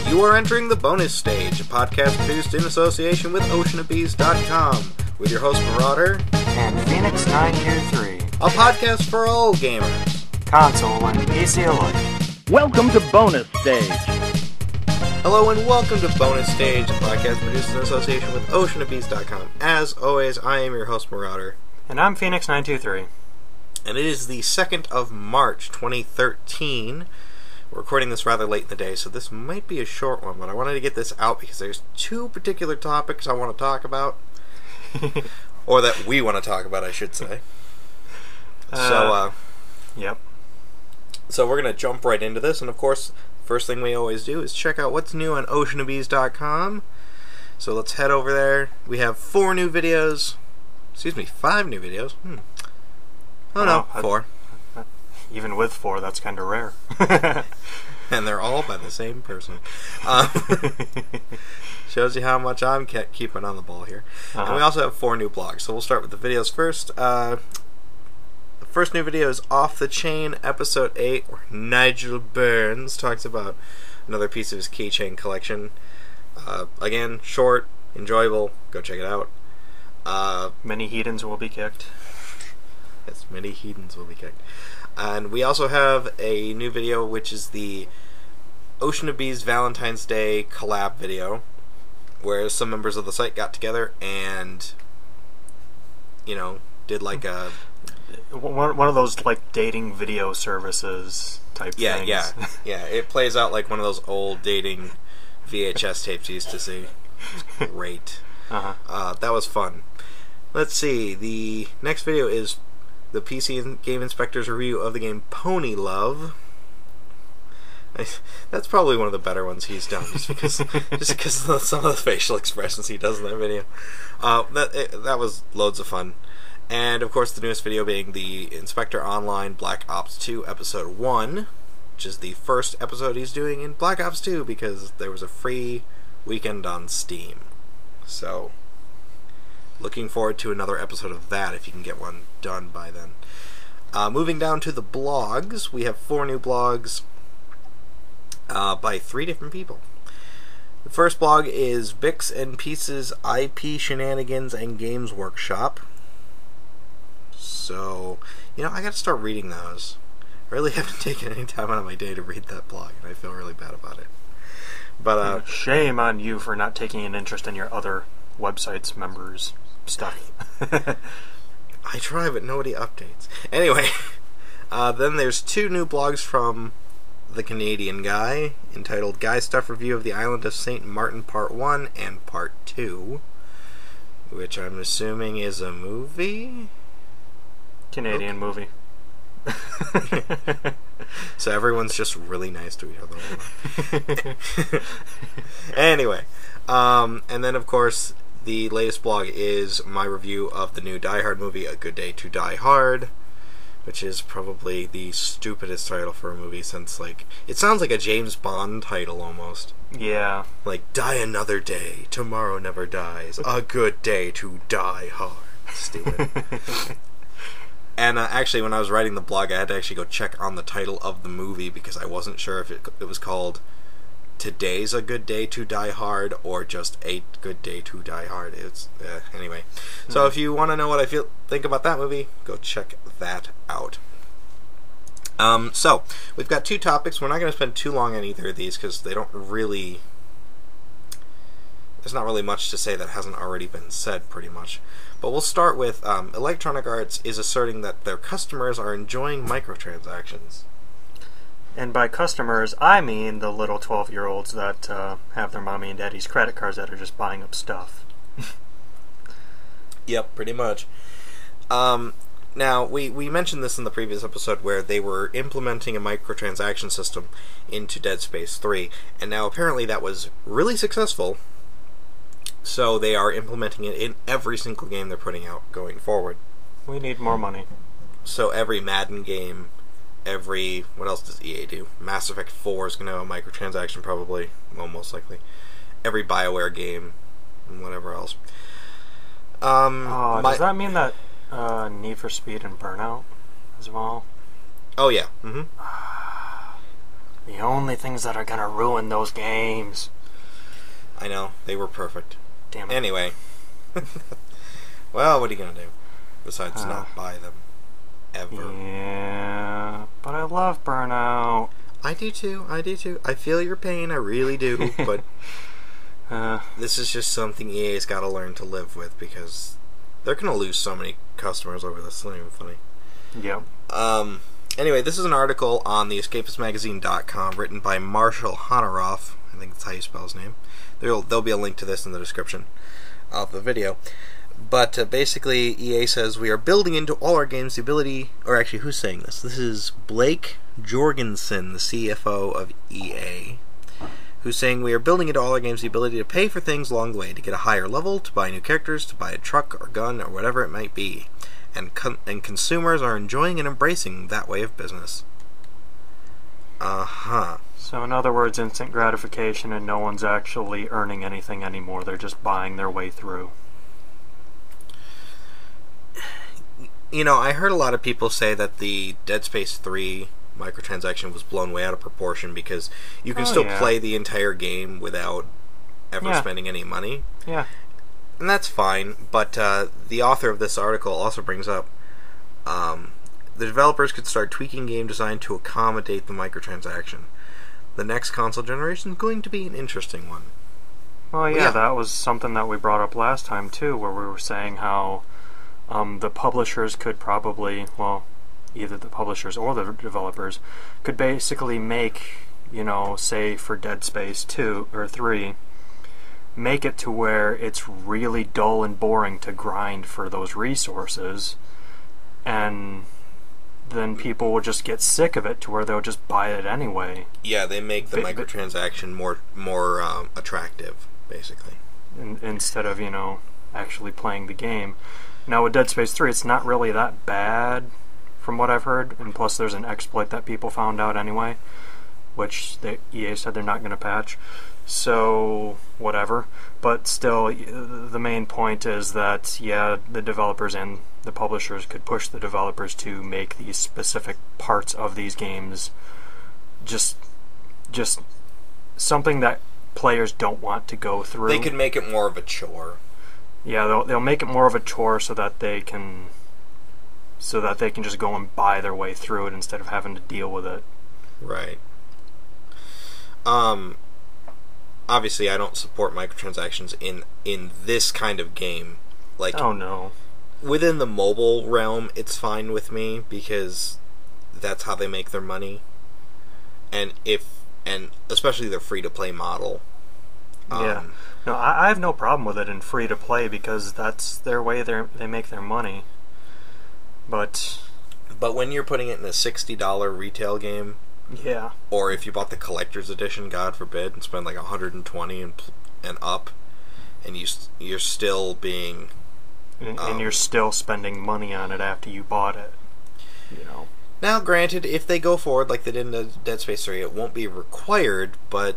You are entering the bonus stage, a podcast produced in association with oceanofbees.com, with your host Marauder and Phoenix923, a podcast for all gamers, console and PC alike. Welcome to Bonus Stage. Hello and welcome to Bonus Stage, a podcast produced in association with oceanofbees.com. As always, I am your host Marauder. And I'm Phoenix923. And it is the 2nd of March, 2013. We're recording this rather late in the day, so this might be a short one, but I wanted to get this out because there's two particular topics I want to talk about. Or that we want to talk about, I should say. Yep. So we're going to jump right into this, and of course, first thing we always do is check out what's new on oceanofbees.com. So let's head over there. We have 5 new videos. Oh no, 4. Even with 4, that's kind of rare. And they're all by the same person. Shows you how much I'm keeping on the ball here. And we also have 4 new blogs, so we'll start with the videos first. The first new video is Off the Chain, Episode 8, where Nigel Burns talks about another piece of his keychain collection. Again, short, enjoyable, go check it out. Many heathens will be kicked. Yes, many heathens will be kicked. And we also have a new video, which is the Ocean of Bees Valentine's Day collab video, where some members of the site got together and, did like a... One of those, like, dating video services type things. Yeah. It plays out like one of those old dating VHS tapes you used to see. It was great. That was fun. Let's see. The next video is the PC Game Inspector's review of the game Pony Love. That's probably one of the better ones he's done, just because of some of the facial expressions he does in that video. That was loads of fun. And of course, the newest video being the Inspector Online Black Ops 2 Episode 1, which is the first episode he's doing in Black Ops 2 because there was a free weekend on Steam. So, looking forward to another episode of that if you can get one done by then. Moving down to the blogs, we have 4 new blogs by 3 different people. The first blog is Bix and Pieces IP Shenanigans and Games Workshop. So, I gotta start reading those. I really haven't taken any time out of my day to read that blog, and I feel really bad about it. But shame on you for not taking an interest in your other website's members' stuff. I try, but nobody updates. Anyway, then there's 2 new blogs from the Canadian guy, entitled Guy Stuff Review of the Island of St. Martin Part 1 and Part 2, which I'm assuming is a movie? Canadian movie. So everyone's just really nice to each other. Anyway, and then of course the latest blog is my review of the new Die Hard movie, A Good Day to Die Hard, which is probably the stupidest title for a movie since, it sounds like a James Bond title almost. Yeah. Like, Die Another Day, Tomorrow Never Dies, A Good Day to Die Hard. Stupid. And actually, when I was writing the blog, I had to actually go check on the title of the movie because I wasn't sure if it was called Today's A Good Day to Die Hard or just A Good Day to Die Hard. It's anyway. So if you want to know what I think about that movie, go check that out. So we've got 2 topics. We're not going to spend too long on either of these because they don't really... There's not really much to say that hasn't already been said, pretty much. But we'll start with Electronic Arts is asserting that their customers are enjoying microtransactions. And by customers, I mean the little 12-year-olds that have their mommy and daddy's credit cards that are just buying up stuff. Yep, pretty much. Now, we mentioned this in the previous episode where they were implementing a microtransaction system into Dead Space 3, and now apparently that was really successful. So they are implementing it in every single game they're putting out going forward. We need more money. So every Madden game, what else does EA do? Mass Effect 4 is going to have a microtransaction probably, well, most likely. Every BioWare game, and whatever else. Does that mean that Need for Speed and Burnout as well? Oh yeah. The only things that are gonna ruin those games. I know, they were perfect. Damn it. Anyway. Well, what are you gonna do? Besides not buy them. Ever. Yeah, but I love Burnout. I do too, I feel your pain, I really do, but this is just something EA's gotta learn to live with, because they're gonna lose so many customers over this. It's not even funny. Yep. Anyway, this is an article on the escapistmagazine.com written by Marshall Honaroff. I think that's how you spell his name. There'll be a link to this in the description of the video. But basically, EA says, we are building into all our games the ability... Or actually, who's saying this? This is Blake Jorgensen, the CFO of EA, who's saying, we are building into all our games the ability to pay for things along the way, to get a higher level, to buy new characters, to buy a truck or gun, or whatever it might be. And consumers are enjoying and embracing that way of business. Uh-huh. So in other words, instant gratification, and no one's actually earning anything anymore. They're just buying their way through. You know, I heard a lot of people say that the Dead Space 3 microtransaction was blown way out of proportion, because you can still play the entire game without ever spending any money. Yeah. And that's fine, but the author of this article also brings up the developers could start tweaking game design to accommodate the microtransaction. The next console generation is going to be an interesting one. Well, yeah, that was something that we brought up last time, too, where we were saying how the publishers could probably, well, either the publishers or the developers, could basically make, you know, say for Dead Space 2 or 3, make it to where it's really dull and boring to grind for those resources, and then people will just get sick of it to where they'll just buy it anyway. Yeah, they make the microtransaction more attractive, basically. Instead of, you know, actually playing the game. Now with Dead Space 3, it's not really that bad, from what I've heard, and plus there's an exploit that people found out anyway, which the EA said they're not going to patch. So, whatever. But still, the main point is that, yeah, the developers and the publishers could push the developers to make these specific parts of these games just something that players don't want to go through. They could make it more of a chore. Yeah, they'll make it more of a chore so that they can just go and buy their way through it instead of having to deal with it. Right. Obviously, I don't support microtransactions in this kind of game. Like, oh no. Within the mobile realm, it's fine with me, because that's how they make their money. And especially the free-to-play model. Yeah. No, I have no problem with it in free-to-play, because that's their way they make their money. But when you're putting it in a $60 retail game, yeah, or if you bought the collector's edition, God forbid, and spend like $120 and up, and you're still being... And you're still spending money on it after you bought it, you know. Now, granted, if they go forward like they did in the Dead Space 3, it won't be required, but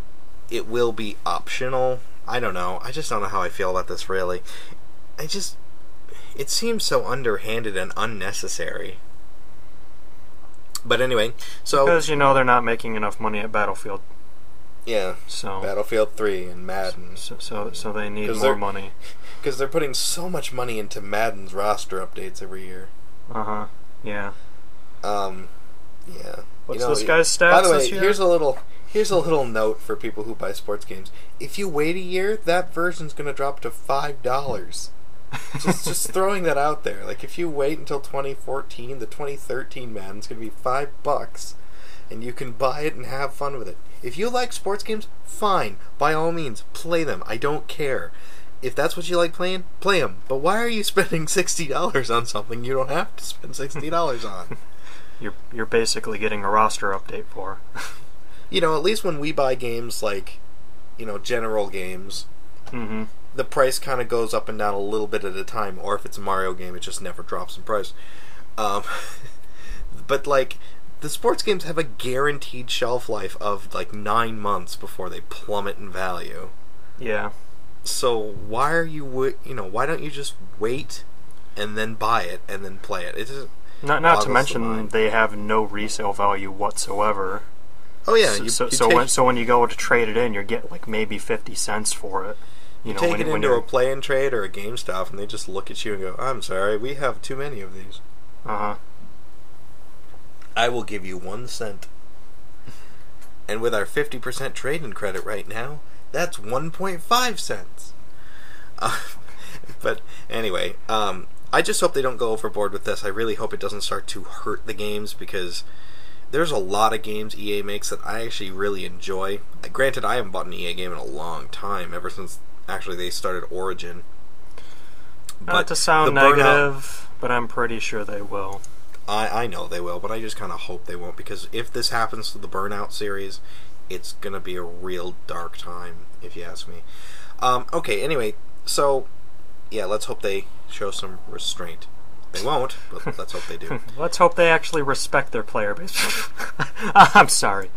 it will be optional. I don't know. I just don't know how I feel about this, really. It seems so underhanded and unnecessary. But anyway, so... Because, you know, they're not making enough money at Battlefield. Yeah, so Battlefield 3 and Madden. So they need more money. Because they're putting so much money into Madden's roster updates every year. Uh-huh, yeah. Yeah. What's this guy's stats this year? By the way, here's a little note for people who buy sports games. If you wait a year, that version's going to drop to $5. just throwing that out there. Like, if you wait until 2014, the 2013 Madden's going to be $5, and you can buy it and have fun with it. If you like sports games, fine. By all means, play them. I don't care. If that's what you like playing, play them. But why are you spending $60 on something you don't have to spend $60 on? You're basically getting a roster update for. You know, at least when we buy games like, you know, general games, the price kind of goes up and down a little bit at a time. Or if it's a Mario game, it just never drops in price. But, like, the sports games have a guaranteed shelf life of, like, 9 months before they plummet in value. Yeah. So why are you, why don't you just wait and then buy it and then play it? It just not to mention they have no resale value whatsoever. Oh yeah. So when you go to trade it in, you get like maybe 50 cents for it. You take it into a play and trade or a GameStop, and they just look at you and go, "I'm sorry, we have too many of these." I will give you 1 cent. And with our 50% trade-in credit right now, that's 1.5 cents. But anyway, I just hope they don't go overboard with this. I really hope it doesn't start to hurt the games, because there's a lot of games EA makes that I actually really enjoy. Granted, I haven't bought an EA game in a long time, ever since actually they started Origin. Not to sound negative, but I'm pretty sure they will. I know they will, but I just kind of hope they won't, because if this happens to the Burnout series, it's going to be a real dark time, if you ask me. Okay, anyway, so, yeah, let's hope they show some restraint. They won't, but let's hope they do. Let's hope they actually respect their player base. I'm sorry.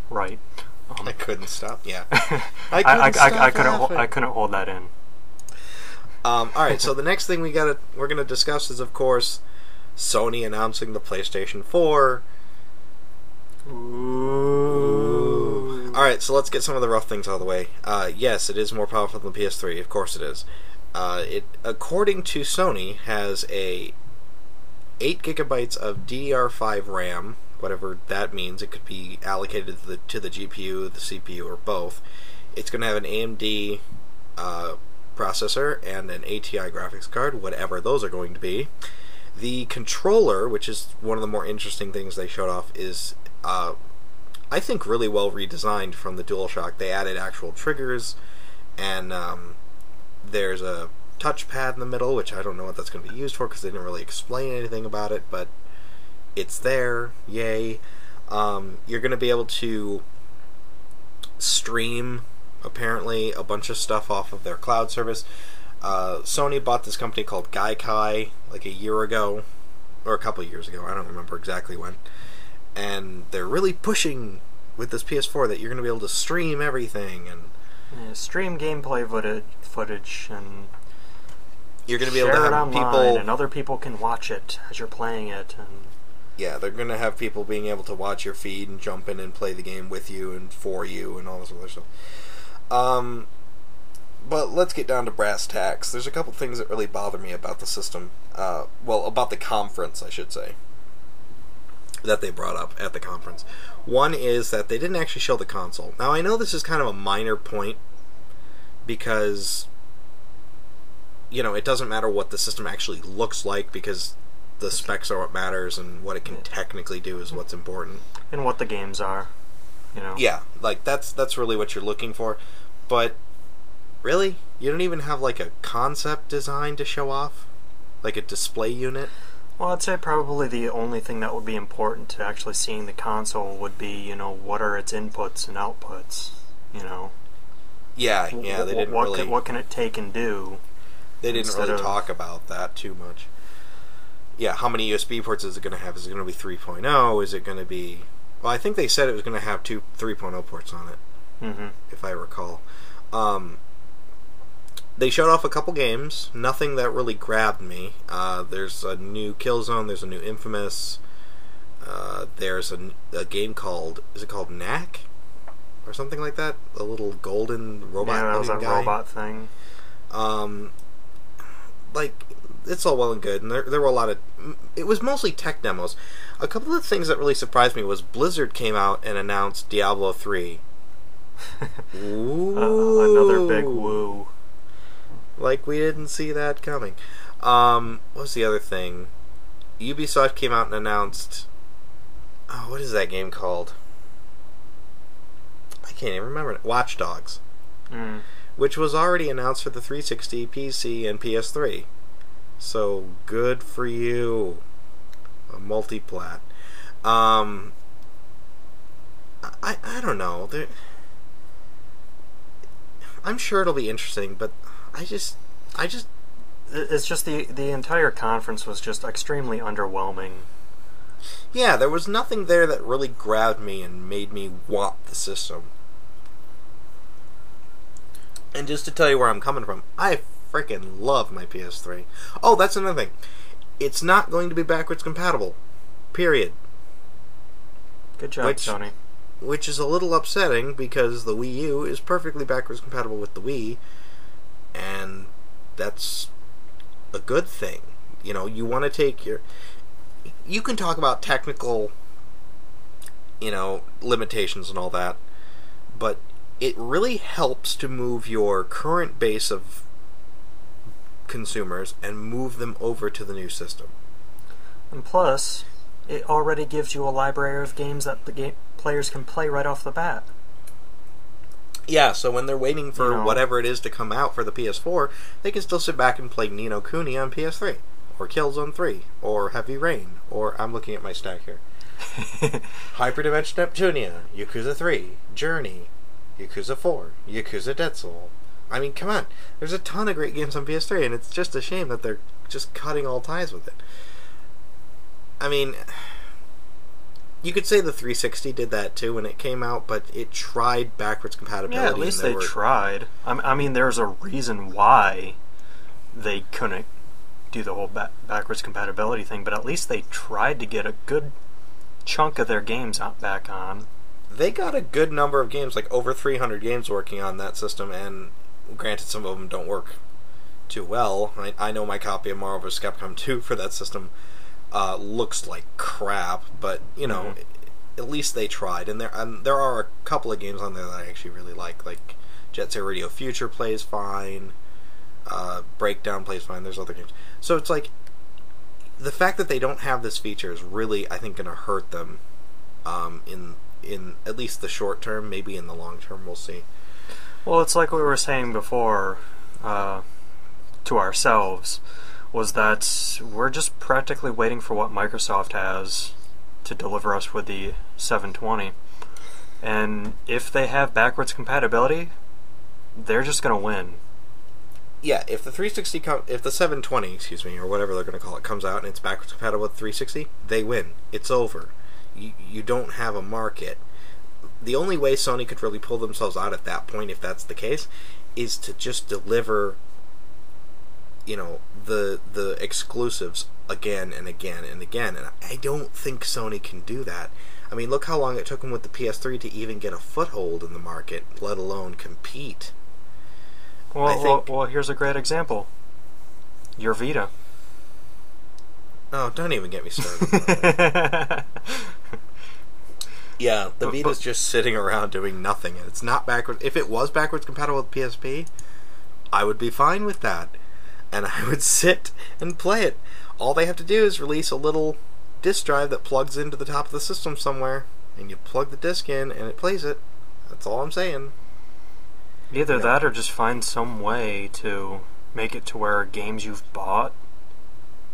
Right. I couldn't stop. Yeah. I couldn't hold that in. Alright, so the next thing we're going to discuss is, of course, Sony announcing the PlayStation 4. Ooh. Alright, so let's get some of the rough things out of the way. Yes, it is more powerful than the PS3. Of course it is. It, according to Sony, has a 8 gigabytes of DDR5 RAM, whatever that means. It could be allocated to the GPU, the CPU, or both. It's going to have an AMD processor and an ATI graphics card, whatever those are going to be. The controller, which is one of the more interesting things they showed off, is, I think, really well redesigned from the DualShock. They added actual triggers, and there's a touchpad in the middle, which I don't know what that's going to be used for, because they didn't really explain anything about it, but it's there. Yay. You're going to be able to stream, apparently, a bunch of stuff off of their cloud service. Sony bought this company called Gaikai like a year ago, or a couple of years ago, I don't remember exactly when, and they're really pushing with this PS4 that you're going to be able to stream everything, and stream gameplay footage, and you're going to be able to have people, and other people can watch it as you're playing it, and yeah, they're going to have people being able to watch your feed and jump in and play the game with you and for you and all this other stuff. But let's get down to brass tacks. There's a couple things that really bother me about the system. Well, about the conference, I should say, that they brought up at the conference. One is that they didn't actually show the console. Now, I know this is kind of a minor point, because, you know, it doesn't matter what the system actually looks like, because the specs are what matters, and what it can technically do is what's important. And what the games are, you know. Yeah, like, that's really what you're looking for. But really? You don't even have, like, a concept design to show off? Like a display unit? Well, I'd say probably the only thing that would be important to actually seeing the console would be, you know, what are its inputs and outputs, you know? Yeah, they didn't really... What can it take and do? They didn't really talk about that too much. Yeah, how many USB ports is it going to have? Is it going to be 3.0? Is it going to be... Well, I think they said it was going to have 3.0 ports on it, if I recall. They showed off a couple games, nothing that really grabbed me. There's a new Killzone, there's a new Infamous, there's a game called, is it called Knack? Or something like that? A little golden robot guy. Yeah, that was a robot thing. Like, it's all well and good, and there were a lot of... It was mostly tech demos. A couple of things that really surprised me was Blizzard came out and announced Diablo 3. Ooh. Another big woo. Like, we didn't see that coming. What was the other thing? Ubisoft came out and announced... Oh, what is that game called? I can't even remember. Watch Dogs. Which was already announced for the 360, PC, and PS3. So, good for you. A multi-plat. I don't know. I'm sure it'll be interesting, but I just... It's just the entire conference was just extremely underwhelming. Yeah, there was nothing there that really grabbed me and made me want the system. And just to tell you where I'm coming from, I freaking love my PS3. Oh, that's another thing. It's not going to be backwards compatible. Period. Good job, Sony. which is a little upsetting because the Wii U is perfectly backwards compatible with the Wii, and that's a good thing. You know, you want to take your... You can talk about technical, you know, limitations and all that, but it really helps to move your current base of consumers and move them over to the new system. And plus, it already gives you a library of games that the players can play right off the bat. Yeah, so when they're waiting for whatever it is to come out for the PS4, they can still sit back and play Ni no Kuni on PS3, or Killzone 3, or Heavy Rain, or I'm looking at my stack here. Hyperdimension Neptunia, Yakuza 3, Journey, Yakuza 4, Yakuza Dead Soul. I mean, come on. There's a ton of great games on PS3, and it's just a shame that they're just cutting all ties with it. I mean, you could say the 360 did that too when it came out, but it tried backwards compatibility. Yeah, at least they tried. I mean, there's a reason why they couldn't do the whole backwards compatibility thing, but at least they tried to get a good chunk of their games back on. They got a good number of games, like over 300 games working on that system, and granted some of them don't work too well. I know my copy of Marvel vs. Capcom 2 for that system looks like crap, but, you know, at least they tried. And there are a couple of games on there that I actually really like Jet Set Radio Future plays fine, Breakdown plays fine, there's other games. So it's like, the fact that they don't have this feature is really, I think, going to hurt them in at least the short term. Maybe in the long term, we'll see. Well, it's like we were saying before to ourselves, was that we're just practically waiting for what Microsoft has to deliver us with the 720. And if they have backwards compatibility, they're just going to win. Yeah, if the 360 if the 720, excuse me, or whatever they're going to call it, comes out and it's backwards compatible with 360, they win. It's over. You don't have a market. The only way Sony could really pull themselves out at that point, if that's the case, is to just deliver, you know, the exclusives again and again and again. And I don't think Sony can do that. I mean, look how long it took them with the PS3 to even get a foothold in the market, let alone compete. Well, here's a great example. Your Vita. Oh, don't even get me started. Yeah, the Vita's just sitting around doing nothing, and it's not backwards. If it was backwards compatible with PSP, I would be fine with that, and I would sit and play it. All they have to do is release a little disk drive that plugs into the top of the system somewhere, and you plug the disc in, and it plays it. That's all I'm saying. Either that or just find some way to make it to where games you've bought,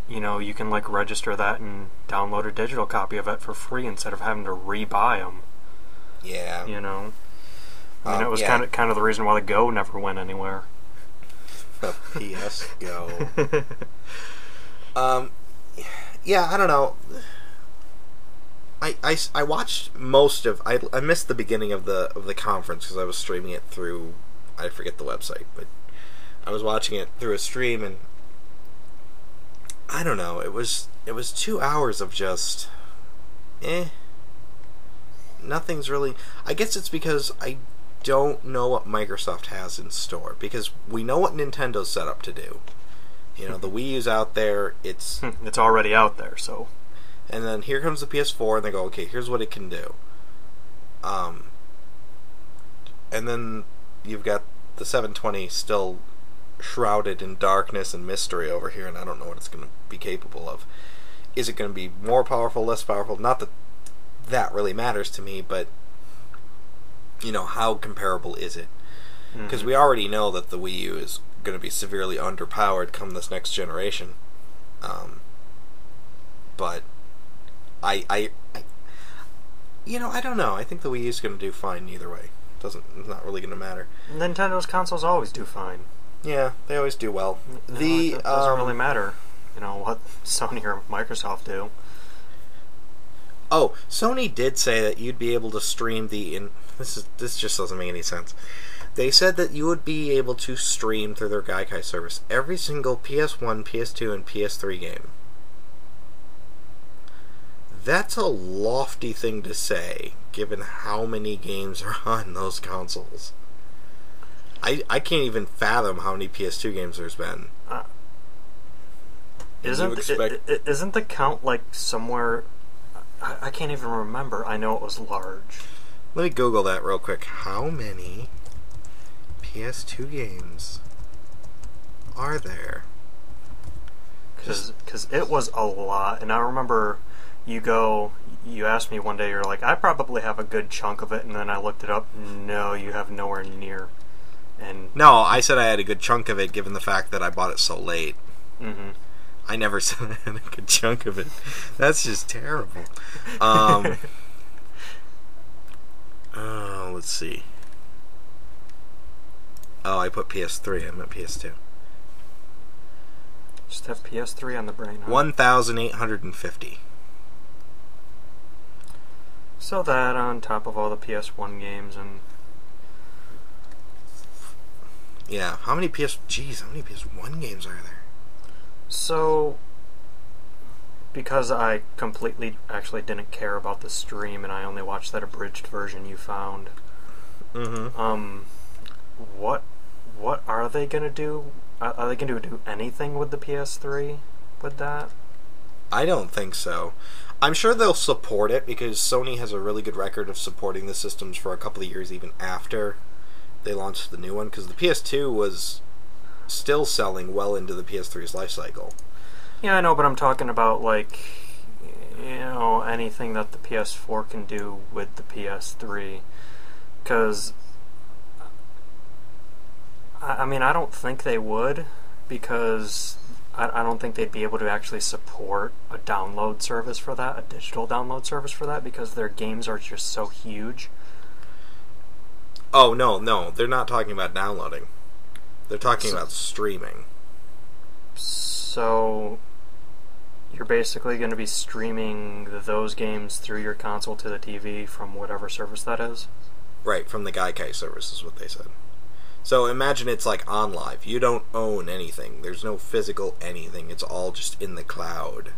you know, you can like register that and download a digital copy of it for free instead of having to re-buy them. Yeah. You know? I mean, it was kind of the reason why the Go never went anywhere. The PS Go. Yeah, I don't know. I watched most of... I missed the beginning of the conference because I was streaming it through... I forget the website, but I was watching it through a stream, and I don't know, it was 2 hours of just nothing's really... I guess it's because I don't know what Microsoft has in store, because we know what Nintendo's set up to do. You know, the Wii U's out there, it's already out there, so... And then here comes the PS4, and they go, okay, here's what it can do. And then you've got the 720 still shrouded in darkness and mystery over here, and I don't know what it's going to be capable of. Is it going to be more powerful, less powerful? Not that that really matters to me, but, you know, how comparable is it? Because we already know that the Wii U is going to be severely underpowered come this next generation. But you know, I don't know. I think the Wii U is going to do fine either way. It's not really going to matter. Nintendo consoles always do fine. Yeah, they always do well. It doesn't really matter, you know, what Sony or Microsoft do. Oh, Sony did say that you'd be able to stream this just doesn't make any sense. They said that you would be able to stream through their Gaikai service every single PS1, PS2, and PS3 game. That's a lofty thing to say, given how many games are on those consoles. I can't even fathom how many PS2 games there's been. Isn't the count like somewhere? I can't even remember. I know it was large. Let me Google that real quick. How many PS2 games are there? Because it was a lot, and I remember you asked me one day, you're like, I probably have a good chunk of it, and then I looked it up. No, you have nowhere near. And no, I said I had a good chunk of it, given the fact that I bought it so late. Mm-hmm. I never said I had a good chunk of it. That's just terrible. Let's see. Oh, I put PS3. I meant PS2. Just have PS3 on the brain, huh? 1,850. So that on top of all the PS1 games and... Yeah, how many PS1 games are there? So, because I completely actually didn't care about the stream and I only watched that abridged version you found, what are they going to do? Are they going to do anything with the PS3 with that? I don't think so. I'm sure they'll support it because Sony has a really good record of supporting the systems for a couple of years even after they launched the new one, because the PS2 was still selling well into the PS3's life cycle. Yeah, I know, but I'm talking about, like, anything that the PS4 can do with the PS3. Because, I mean, I don't think they would, because I don't think they'd be able to actually support a download service for that, a digital download service for that, because their games are just so huge. Oh, no, they're not talking about downloading. They're talking about streaming. So, you're basically going to be streaming those games through your console to the TV from whatever service that is? Right, from the Gaikai service is what they said. So imagine it's like OnLive. You don't own anything. There's no physical anything. It's all just in the cloud.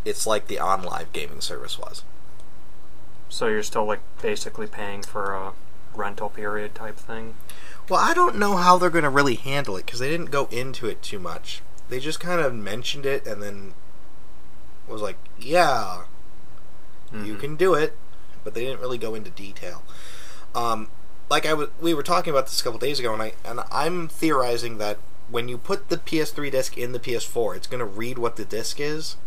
It's like the OnLive gaming service was. So you're still like basically paying for a rental period type thing? Well, I don't know how they're going to really handle it because they didn't go into it too much. They just kind of mentioned it and then was like, yeah, you can do it, but they didn't really go into detail. We were talking about this a couple days ago, and I'm theorizing that when you put the PS3 disc in the PS4, it's going to read what the disc is.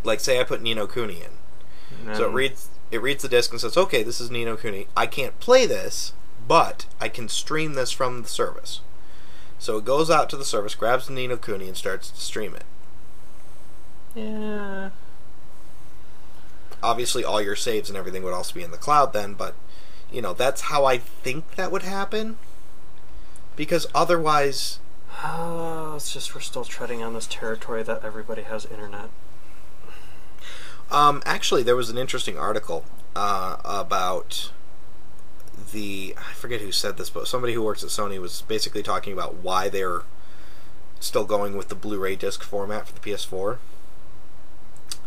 Like, say I put Ni no Kuni in. So it reads the disc and says, okay, this is Ni no Kuni. I can't play this, but I can stream this from the service. So it goes out to the service, grabs the Ni no Kuni, and starts to stream it. Yeah. Obviously, all your saves and everything would also be in the cloud then, but, that's how I think that would happen. Because otherwise... it's just we're still treading on this territory that everybody has internet. Actually, there was an interesting article about I forget who said this, but somebody who works at Sony was basically talking about why they're still going with the Blu-ray disc format for the PS4.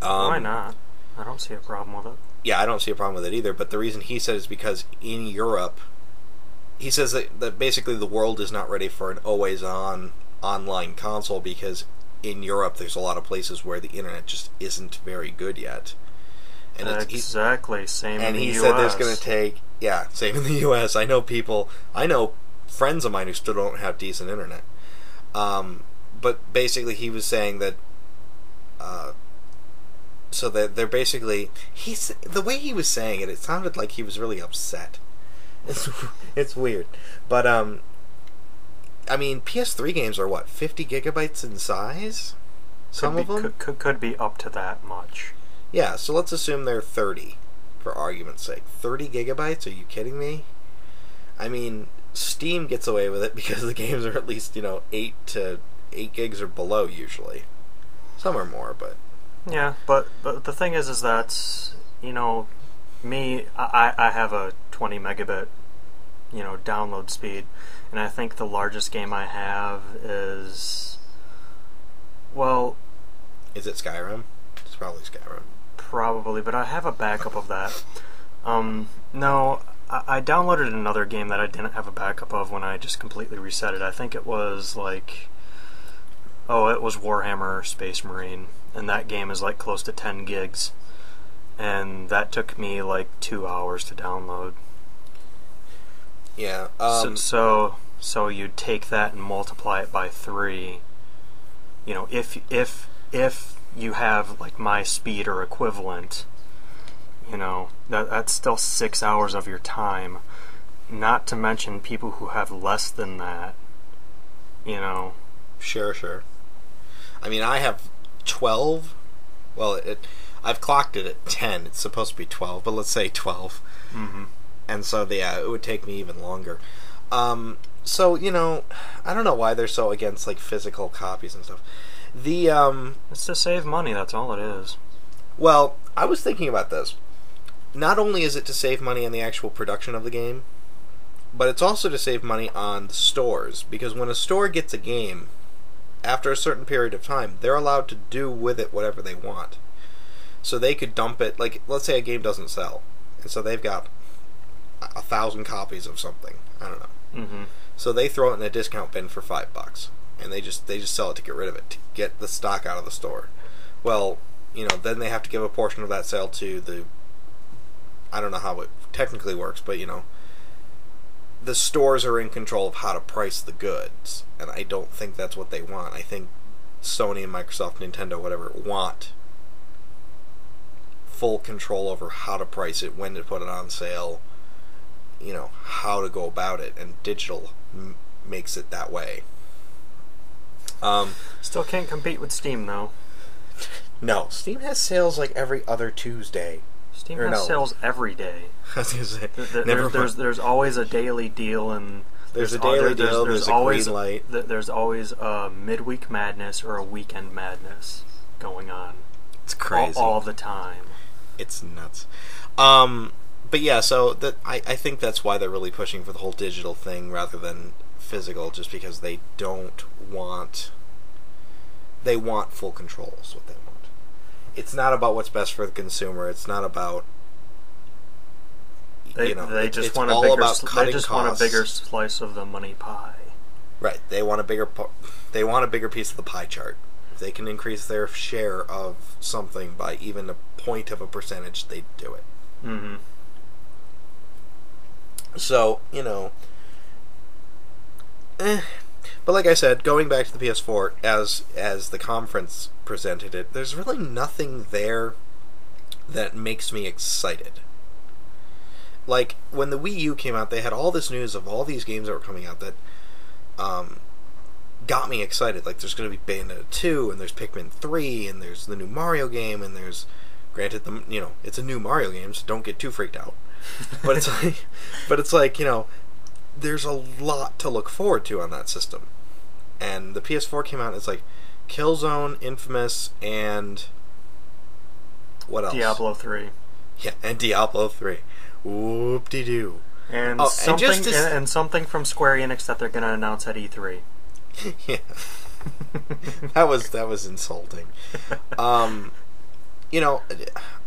Why not? I don't see a problem with it. Yeah, I don't see a problem with it either, but the reason he said is because in Europe, he says that basically the world is not ready for an always-on online console because in Europe there's a lot of places where the internet just isn't very good yet. And exactly, same in the US. And he said there's going to take... Yeah, same in the US. I know friends of mine who still don't have decent internet. But basically he was saying that... so that they're basically... the way he was saying it sounded like he was really upset. It's weird. But, I mean, PS3 games are, 50 gigabytes in size? Some of them? Could be up to that much. Yeah, so let's assume they're 30, for argument's sake. 30 gigabytes? Are you kidding me? I mean, Steam gets away with it because the games are at least, 8 gigs or below usually. Some are more, but... Yeah, but the thing is that, me, I have a 20 megabit, download speed, and I think the largest game I have is... Well... Is it Skyrim? It's probably Skyrim. Probably, but I have a backup of that. No, I downloaded another game that I didn't have a backup of when I just completely reset it. I think it was like... Oh, it was Warhammer Space Marine, and that game is like close to 10 gigs. And that took me like 2 hours to download. Yeah. So you'd take that and multiply it by 3. You know, if you have like my speed or equivalent, you know, that's still 6 hours of your time. Not to mention people who have less than that. You know. Sure. I mean, I have 12. Well, I've clocked it at 10. It's supposed to be 12, but let's say 12. Mm-hmm. And so, yeah, it would take me even longer. So, you know, I don't know why they're so against, like, physical copies and stuff. It's to save money, that's all it is. Well, I was thinking about this. Not only is it to save money on the actual production of the game, but it's also to save money on the stores. Because when a store gets a game, after a certain period of time, they're allowed to do with it whatever they want. So they could dump it, like, let's say a game doesn't sell, and so they've got 1,000 copies of something. I don't know. Mm-hmm. So they throw it in a discount bin for $5, and they just sell it to get rid of it, to get the stock out of the store. Well, you know, then they have to give a portion of that sale to the... I don't know how it technically works, but, you know, the stores are in control of how to price the goods, and I don't think that's what they want. I think Sony and Microsoft, Nintendo, whatever, want full control over how to price it, when to put it on sale, you know, how to go about it, and digital makes it that way. Still can't compete with Steam, though. No, Steam has sales like every other Tuesday. Steam has sales every day. I was gonna say, there's always a daily deal, and there's a daily deal. There's always a green light. There's always a midweek madness or a weekend madness going on. It's crazy all the time. It's nuts. But yeah, so I think that's why they're really pushing for the whole digital thing rather than physical, just because they don't want... They want full control is what they want. It's not about what's best for the consumer. It's not about... They just want a bigger slice of the money pie. Right. They want a bigger piece of the pie chart. If they can increase their share of something by even a point of a percentage, they do it. Mm-hmm. So, you know... But like I said, going back to the PS4, as the conference presented it, there's really nothing there that makes me excited. Like, when the Wii U came out, they had all this news of all these games that were coming out that got me excited. Like, there's going to be Bayonetta 2, and there's Pikmin 3, and there's the new Mario game, and there's... Granted, it's a new Mario game, so don't get too freaked out. But it's like, you know, there's a lot to look forward to on that system. And the PS4 came out, and it's like Killzone, Infamous, and what else? Diablo 3. Yeah, and Diablo 3. Whoop-de-doo. And something from Square Enix that they're going to announce at E3. Yeah. that was insulting. You know,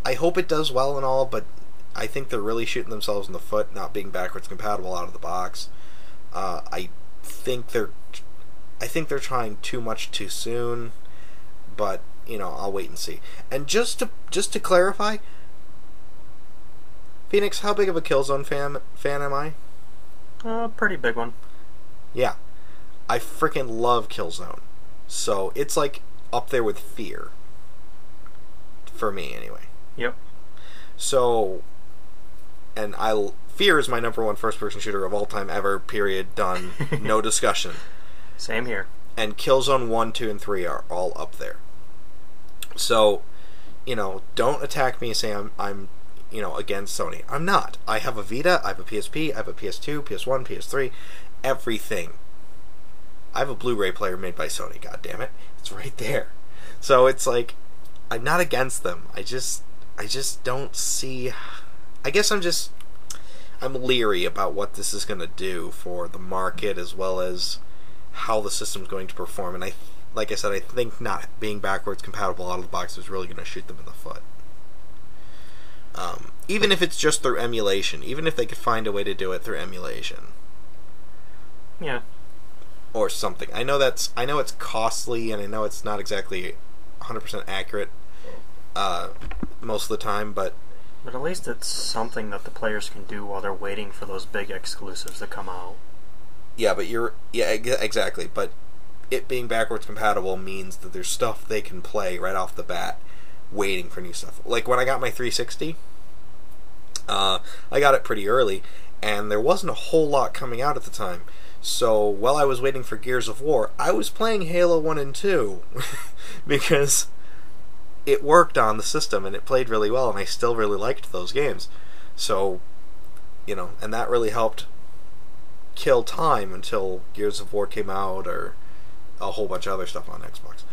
I hope it does well and all, but I think they're really shooting themselves in the foot, not being backwards compatible out of the box. I think they're trying too much too soon, but you know, I'll wait and see. And just to clarify, Phoenix, how big of a Killzone fan am I? Pretty big one. Yeah, I freaking love Killzone, so it's like up there with Fear. For me, anyway. Yep. So, and Fear is my #1 first-person shooter of all time ever, period, done, no discussion. Same here. And Killzone 1, 2, and 3 are all up there. So, you know, don't attack me saying I'm you know, against Sony. I'm not. I have a Vita, I have a PSP, I have a PS2, PS1, PS3, everything. I have a Blu-ray player made by Sony, god damn it. It's right there. So it's like, I'm not against them. I just don't see... I guess I'm leery about what this is going to do for the market as well as how the system's going to perform. And like I said, I think not being backwards compatible out of the box is really going to shoot them in the foot. Even if it's just through emulation, even if they could find a way to do it through emulation. Yeah. Or something. I know it's costly, and I know it's not exactly 100% accurate most of the time, but at least it's something that the players can do while they're waiting for those big exclusives to come out. Yeah, but exactly. But it being backwards compatible means that there's stuff they can play right off the bat, waiting for new stuff. Like when I got my 360, I got it pretty early, and there wasn't a whole lot coming out at the time. So while I was waiting for Gears of War, I was playing Halo 1 and 2 because it worked on the system and it played really well, and I still really liked those games. So, and that really helped kill time until Gears of War came out, or a whole bunch of other stuff on Xbox.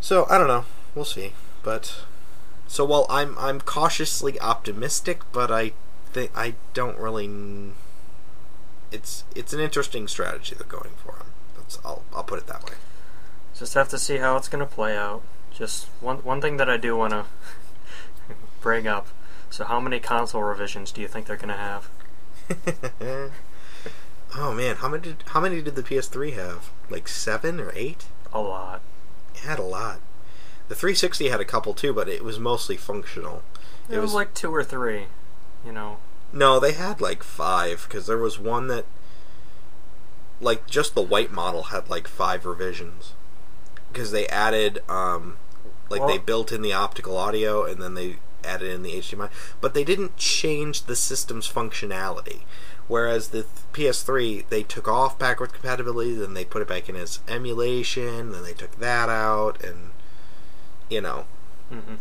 So, I don't know. We'll see. But so while I'm cautiously optimistic, but I think I don't really. It's an interesting strategy they're going for. I'll put it that way. Just have to see how it's going to play out. Just one thing that I do want to bring up. So how many console revisions do you think they're going to have? Oh man, how many did the PS3 have? Like 7 or 8? A lot. It had a lot. The 360 had a couple too, but it was mostly functional. It was like 2 or 3, No, they had like 5, because there was one that, like, just the white model had like 5 revisions. Because they added, they built in the optical audio, and then they added in the HDMI. But they didn't change the system's functionality. Whereas the PS3, they took off backwards compatibility, then they put it back in as emulation, then they took that out, and, Mm-hmm.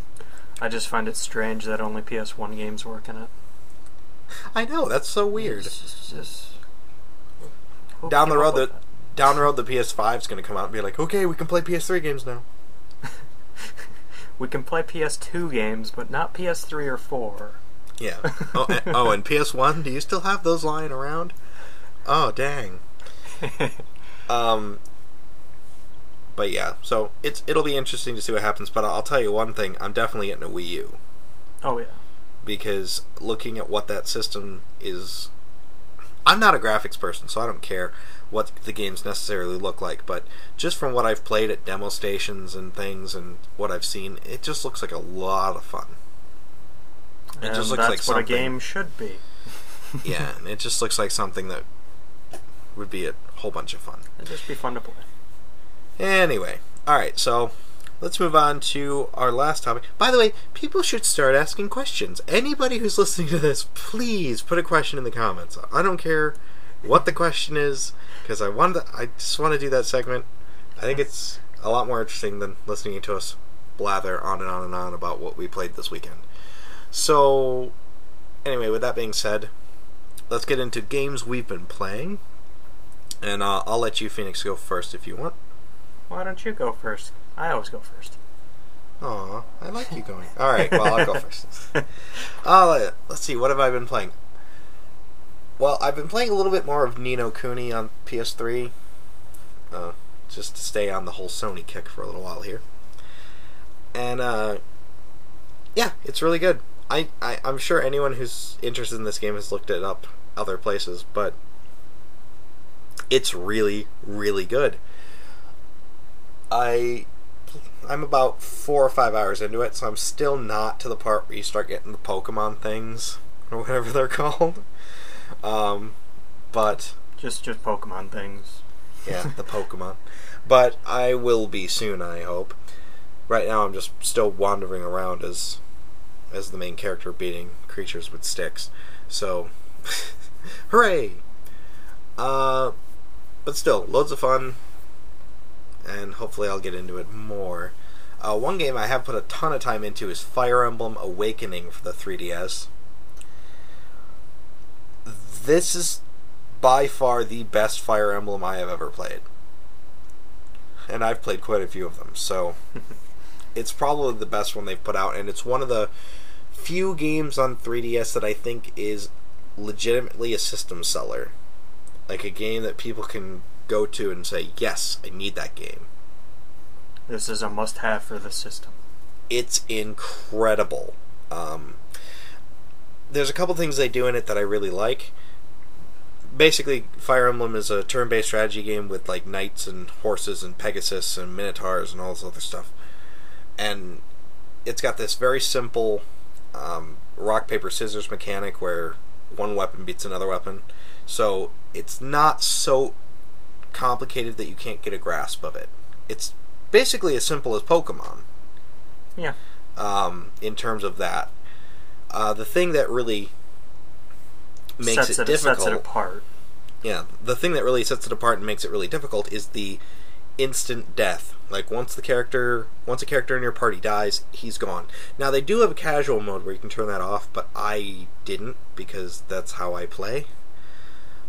I just find it strange that only PS1 games work in it. I know, that's so weird. It's just down the road, the PS5 is going to come out and be like, okay, we can play PS3 games now. We can play PS2 games, but not PS3 or 4. Yeah. And PS1, do you still have those lying around? Oh, dang. But yeah, so it'll be interesting to see what happens, but I'll tell you one thing, I'm definitely getting a Wii U. Oh, yeah. Because looking at what that system is, I'm not a graphics person, so I don't care what the games necessarily look like, but just from what I've played at demo stations and things and what I've seen, it just looks like a lot of fun. It just looks like what a game should be. Yeah, and it just looks like something that would be a whole bunch of fun. It'd just be fun to play. Anyway, alright, so let's move on to our last topic. By the way, people should start asking questions. Anybody who's listening to this, please put a question in the comments. I don't care what the question is, because I just want to do that segment. I think it's a lot more interesting than listening to us blather on and on and on about what we played this weekend. So, anyway, with that being said, let's get into games we've been playing. And I'll let you, Phoenix, go first if you want. Why don't you go first? I always go first. Aw, I like you going. Alright, well, I'll go first. Let's see, what have I been playing? Well, I've been playing a little bit more of Ni no Kuni on PS3. Just to stay on the whole Sony kick for a little while here. And, yeah, it's really good. I'm sure anyone who's interested in this game has looked it up other places, but it's really, really good. I'm about 4 or 5 hours into it, so I'm still not to the part where you start getting the Pokemon things, or whatever they're called. But just Pokemon things. Yeah, the Pokemon. But I will be soon, I hope. Right now I'm just still wandering around as the main character, beating creatures with sticks. So, hooray! But still, loads of fun. And hopefully I'll get into it more. One game I have put a ton of time into is Fire Emblem Awakening for the 3DS. This is by far the best Fire Emblem I have ever played. And I've played quite a few of them, so it's probably the best one they've put out, and it's one of the few games on 3DS that I think is legitimately a system seller. Like a game that people can go to and say, yes, I need that game. This is a must-have for the system. It's incredible. There's a couple things they do in it that I really like. Basically, Fire Emblem is a turn-based strategy game with like knights and horses and Pegasus and minotaurs and all this other stuff. And it's got this very simple rock, paper, scissors mechanic where one weapon beats another weapon. So it's not so complicated that you can't get a grasp of it. It's basically as simple as Pokemon. Yeah. In terms of that. The thing that really makes it difficult... Sets it apart. Yeah, the thing that really sets it apart and makes it really difficult is the instant death. Like, once a character in your party dies, he's gone. Now, they do have a casual mode where you can turn that off, but I didn't, because that's how I play.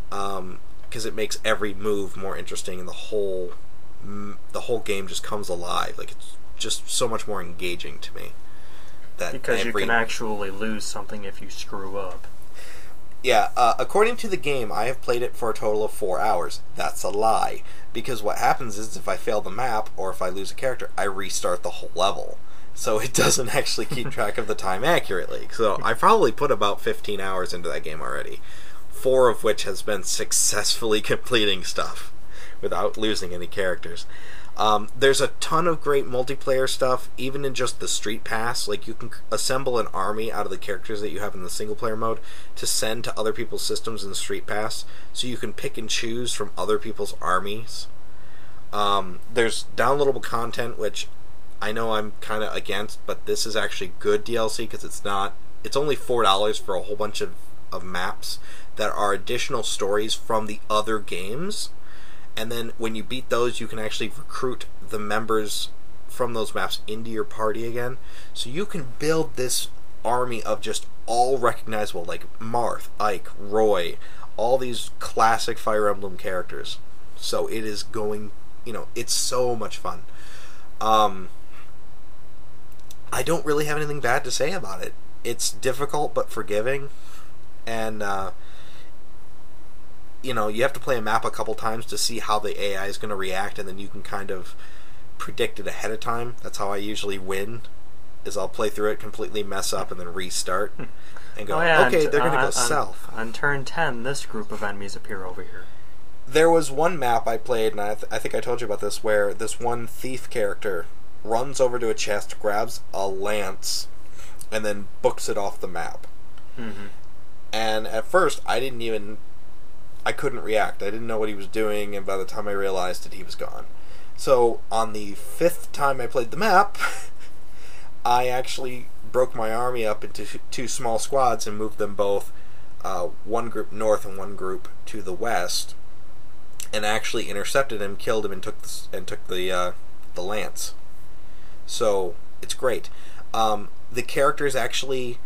Because it makes every move more interesting, and the whole game just comes alive. Like, it's just so much more engaging to me. Because you can actually lose something if you screw up. Yeah, according to the game, I have played it for a total of 4 hours. That's a lie. Because what happens is if I fail the map, or if I lose a character, I restart the whole level. So it doesn't actually keep track of the time accurately. So I probably put about 15 hours into that game already. 4 of which has been successfully completing stuff without losing any characters. There's a ton of great multiplayer stuff, even in just the Street Pass. Like, you can assemble an army out of the characters that you have in the single-player mode to send to other people's systems in the Street Pass, so you can pick and choose from other people's armies. There's downloadable content, which I know I'm kind of against, but this is actually good DLC, because it's only $4 for a whole bunch of maps that are additional stories from the other games. And then when you beat those, you can actually recruit the members from those maps into your party again. So you can build this army of just all recognizable, like Marth, Ike, Roy, all these classic Fire Emblem characters. So it is going, it's so much fun. I don't really have anything bad to say about it. It's difficult but forgiving. And, you have to play a map a couple times to see how the AI is going to react, and then you can kind of predict it ahead of time. That's how I usually win, is I'll play through it, completely mess up, and then restart, and go, okay, they're going to go south. On turn 10, this group of enemies appear over here. There was one map I played, and I think I told you about this, where this one thief character runs over to a chest, grabs a lance, and then books it off the map. Mm-hmm. And at first, I couldn't react. I didn't know what he was doing, and by the time I realized it, he was gone. So, on the 5th time I played the map, I actually broke my army up into 2 small squads and moved them both, one group north and one group to the west, and actually intercepted him, killed him, and took the lance. So, it's great. The characters actually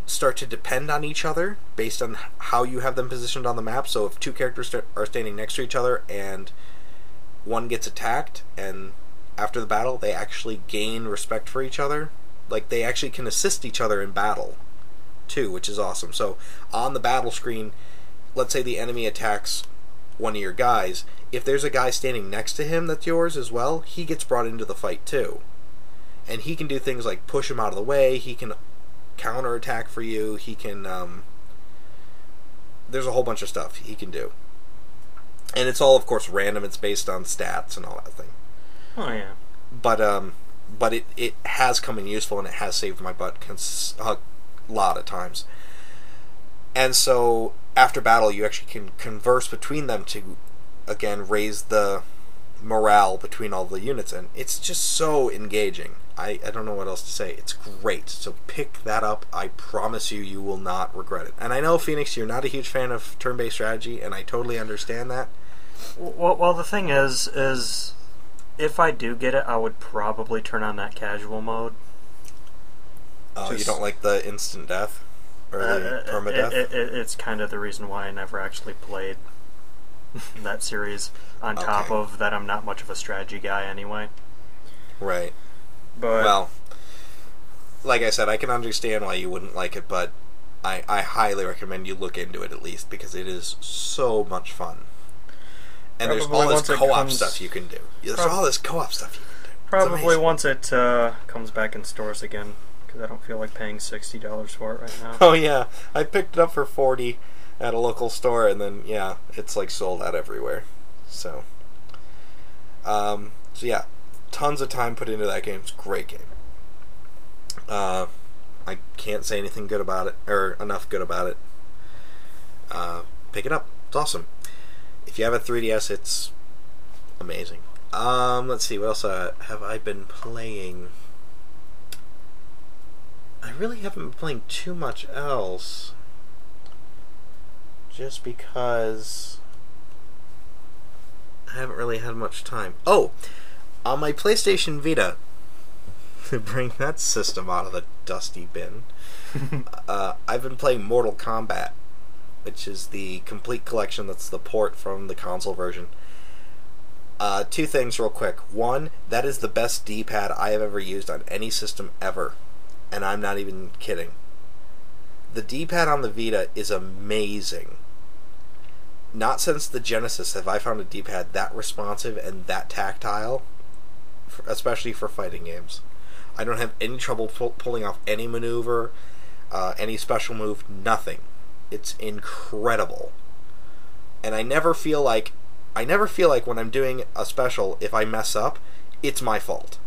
start to depend on each other based on how you have them positioned on the map. So if 2 characters are standing next to each other and one gets attacked, and after the battle they actually gain respect for each other, like they actually can assist each other in battle too, which is awesome. So on the battle screen, let's say the enemy attacks one of your guys, if there's a guy standing next to him that's yours as well, he gets brought into the fight too, and he can do things like push him out of the way, he can counterattack for you, he can there's a whole bunch of stuff he can do, and it's all of course random, it's based on stats and all that thing. Oh yeah. But it has come in useful, and it has saved my butt a lot of times. And so after battle you actually can converse between them to again raise the morale between all the units, and it's just so engaging. I don't know what else to say. It's great. So pick that up. I promise you, you will not regret it. And I know, Phoenix, you're not a huge fan of turn-based strategy, and I totally understand that. Well, the thing is if I do get it, I would probably turn on that casual mode. Oh, you don't like the instant death? Or the permadeath? It's kind of the reason why I never actually played that series, on top of that I'm not much of a strategy guy anyway. Right. But well, like I said, I can understand why you wouldn't like it, but I highly recommend you look into it at least, because it is so much fun. And there's all this co-op stuff you can do. There's all this co-op stuff you can do. Probably once it comes back in stores again. because I don't feel like paying $60 for it right now. Oh yeah, I picked it up for $40 at a local store, and then yeah, it's like sold out everywhere. So, so yeah, tons of time put into that game. It's a great game. I can't say anything good about it, or enough good about it. Pick it up. It's awesome. If you have a 3DS, it's amazing. Let's see, what else have I been playing? I really haven't been playing too much else. Just because I haven't really had much time. Oh! On my PlayStation Vita, to bring that system out of the dusty bin, I've been playing Mortal Kombat, which is the complete collection that's the port from the console version. Two things real quick. One, that is the best D-pad I have ever used on any system ever. And I'm not even kidding. The D-pad on the Vita is amazing. Not since the Genesis have I found a D-pad that responsive and that tactile, especially for fighting games. I don't have any trouble pulling off any maneuver, any special move, nothing. It's incredible. And I never feel like when I'm doing a special, if I mess up, it's my fault.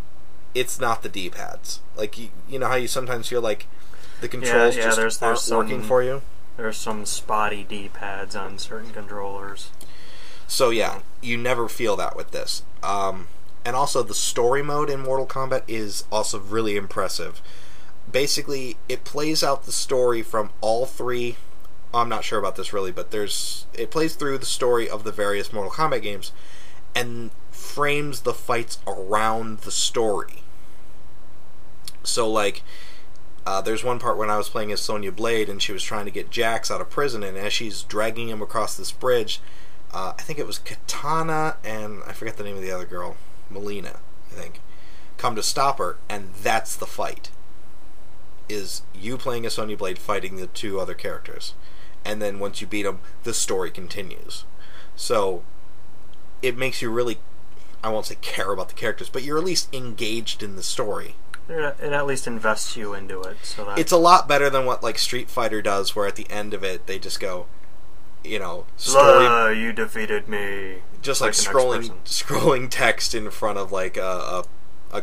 It's not the D-pads. Like, you know how you sometimes feel like the controls just aren't working for you? There's some spotty D-pads on certain controllers. So yeah, you never feel that with this. And also the story mode in Mortal Kombat is also really impressive. Basically, it plays out the story from all three... I'm not sure about this really, but it plays through the story of the various Mortal Kombat games and frames the fights around the story. So, like, there's one part when I was playing as Sonya Blade and she was trying to get Jax out of prison, and as she's dragging him across this bridge, I think it was Katana and I forget the name of the other girl, Melina, I think, come to stop her, and that's the fight. Is you playing as Sonya Blade fighting the two other characters. And then once you beat them, the story continues. So, it makes you really, I won't say care about the characters, but you're at least engaged in the story. It at least invests you into it. So that it's a lot better than what, like, Street Fighter does, where at the end of it, they just go, you know, story... you defeated me. Just like scrolling text in front of, like, a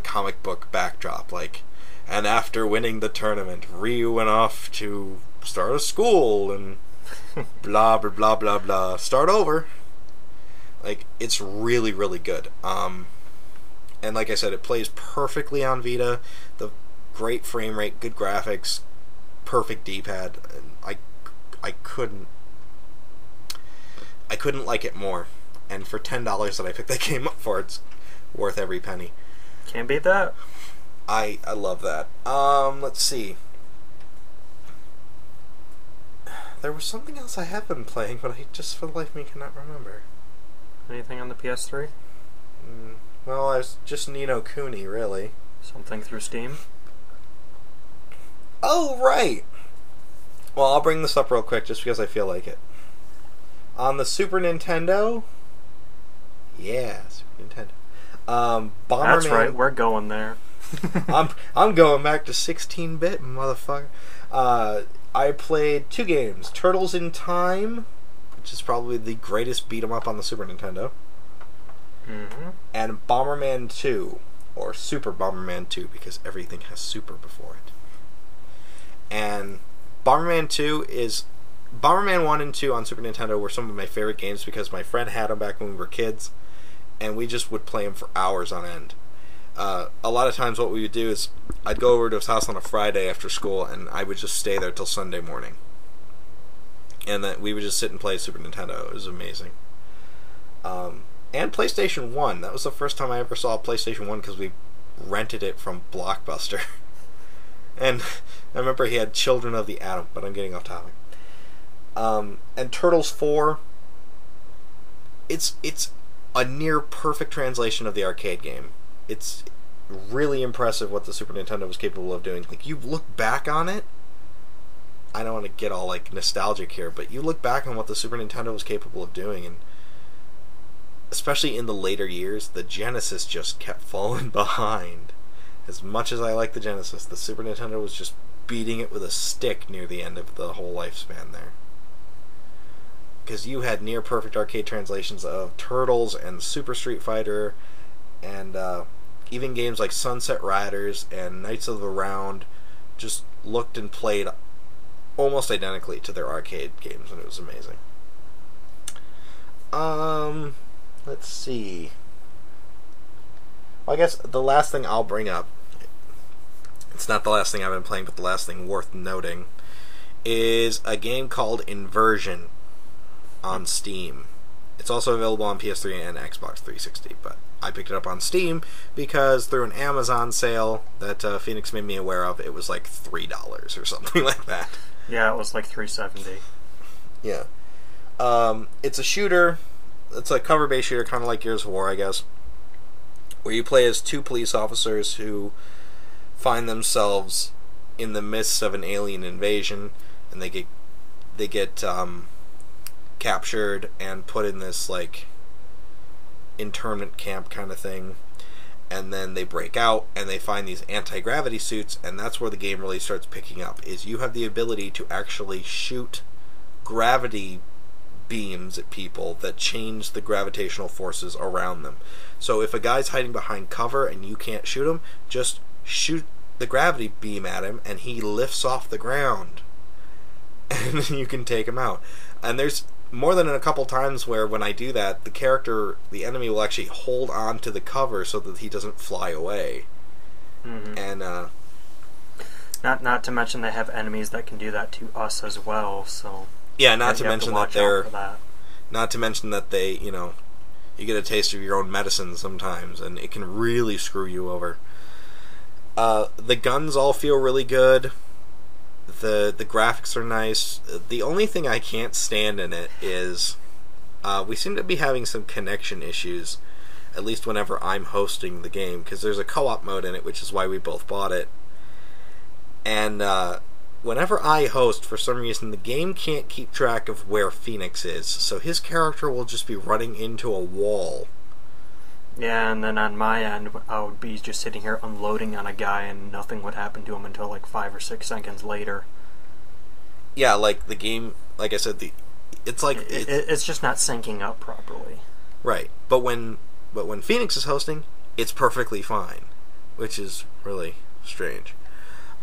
comic book backdrop, like... And after winning the tournament, Ryu went off to start a school and blah, blah, blah, blah, blah. Start over. Like, it's really, really good. And like I said, it plays perfectly on Vita. The great frame rate, good graphics, perfect D-pad. And I couldn't like it more. And for $10 that I picked that game up for, it's worth every penny. Can't beat that. I love that. Let's see. There was something else I have been playing, but I just for the life of me cannot remember. Anything on the PS3? Well, I was just Ni no Kuni, really. Something through Steam? Oh, right! Well, I'll bring this up real quick just because I feel like it. On the Super Nintendo... Yeah, Super Nintendo. Bomberman... That's right, we're going there. I'm going back to 16-bit, motherfucker. I played two games: Turtles in Time, which is probably the greatest beat 'em up on the Super Nintendo, and Bomberman 2, or Super Bomberman 2, because everything has Super before it. And Bomberman 1 and 2 on Super Nintendo were some of my favorite games because my friend had them back when we were kids, and we just would play them for hours on end. A lot of times what we would do is I'd go over to his house on a Friday after school, and I would just stay there till Sunday morning. And then we would just sit and play Super Nintendo. It was amazing. And PlayStation 1. That was the first time I ever saw a PlayStation 1 because we rented it from Blockbuster. And I remember he had Children of the Atom, but I'm getting off topic. And Turtles 4. It's a near perfect translation of the arcade game. It's really impressive what the Super Nintendo was capable of doing. Like, you look back on it, I don't want to get all, like, nostalgic here, but you look back on what the Super Nintendo was capable of doing, and especially in the later years, the Genesis just kept falling behind. As much as I like the Genesis, the Super Nintendo was just beating it with a stick near the end of the whole lifespan there. Because you had near perfect arcade translations of Turtles and Super Street Fighter, and even games like Sunset Riders and Knights of the Round just looked and played almost identically to their arcade games, and it was amazing. Let's see. Well, I guess the last thing I'll bring up, it's not the last thing I've been playing, but the last thing worth noting, is a game called Inversion on Steam. It's also available on PS3 and Xbox 360, but I picked it up on Steam because through an Amazon sale that Phoenix made me aware of, it was like $3 or something like that. Yeah, it was like $3.70. Yeah. It's a shooter. It's a cover-based shooter, kind of like Gears of War, I guess, where you play as two police officers who find themselves in the midst of an alien invasion, and they get captured and put in this like internment camp kind of thing, and then they break out and they find these anti-gravity suits, and that's where the game really starts picking up. Is you have the ability to actually shoot gravity beams at people that change the gravitational forces around them. So if a guy's hiding behind cover and you can't shoot him, just shoot the gravity beam at him and he lifts off the ground and then you can take him out. And there's more than a couple times where when I do that, the enemy will actually hold on to the cover so that he doesn't fly away. Mm-hmm. And not to mention they have enemies that can do that to us as well, so yeah, not to mention that they, you know, you get a taste of your own medicine sometimes, and it can really screw you over. The guns all feel really good. The graphics are nice. The only thing I can't stand in it is we seem to be having some connection issues, at least whenever I'm hosting the game, because there's a co-op mode in it, which is why we both bought it. And whenever I host, for some reason, the game can't keep track of where Phoenix is, so his character will just be running into a wall. Yeah, and then on my end, I would be just sitting here unloading on a guy and nothing would happen to him until like 5 or 6 seconds later. Yeah, like the game, like I said, it's just not syncing up properly. Right, but when Phoenix is hosting, it's perfectly fine, which is really strange.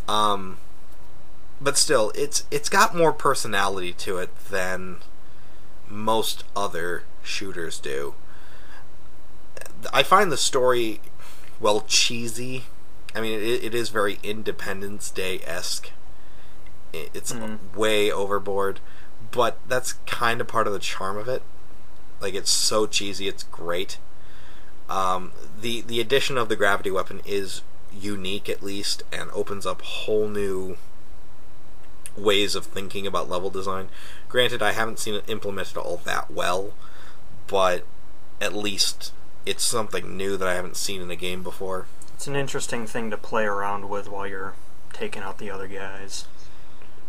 But still, it's got more personality to it than most other shooters do. I find the story, well, cheesy. I mean, it is very Independence Day-esque. It's way overboard, but that's kind of part of the charm of it. Like, it's so cheesy, it's great. The addition of the gravity weapon is unique, at least, and opens up whole new ways of thinking about level design. Granted, I haven't seen it implemented all that well, but at least it's something new that I haven't seen in a game before. It's an interesting thing to play around with while you're taking out the other guys.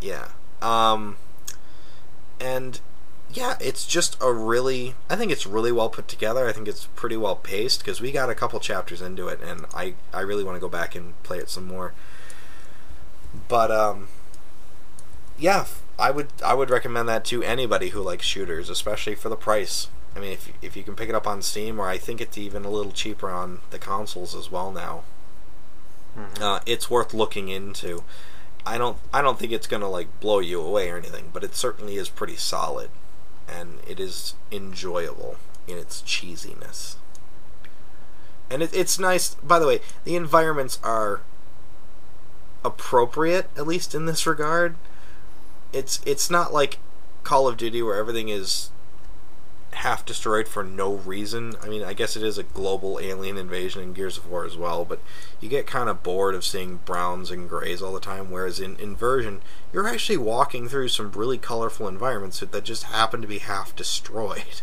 Yeah. And yeah, it's just I think it's really well put together. I think it's pretty well paced, because we got a couple chapters into it, and I really want to go back and play it some more. But yeah, I would recommend that to anybody who likes shooters, especially for the price. I mean, if you can pick it up on Steam, or I think it's even a little cheaper on the consoles as well now. Mm-hmm. It's worth looking into. I don't think it's gonna like blow you away or anything, but it certainly is pretty solid, and it is enjoyable in its cheesiness. And it's nice. By the way, the environments are appropriate, at least in this regard. It's not like Call of Duty where everything is half destroyed for no reason. I mean, I guess it is a global alien invasion in Gears of War as well, but you get kind of bored of seeing browns and grays all the time, whereas in Inversion, you're actually walking through some really colorful environments that just happen to be half destroyed.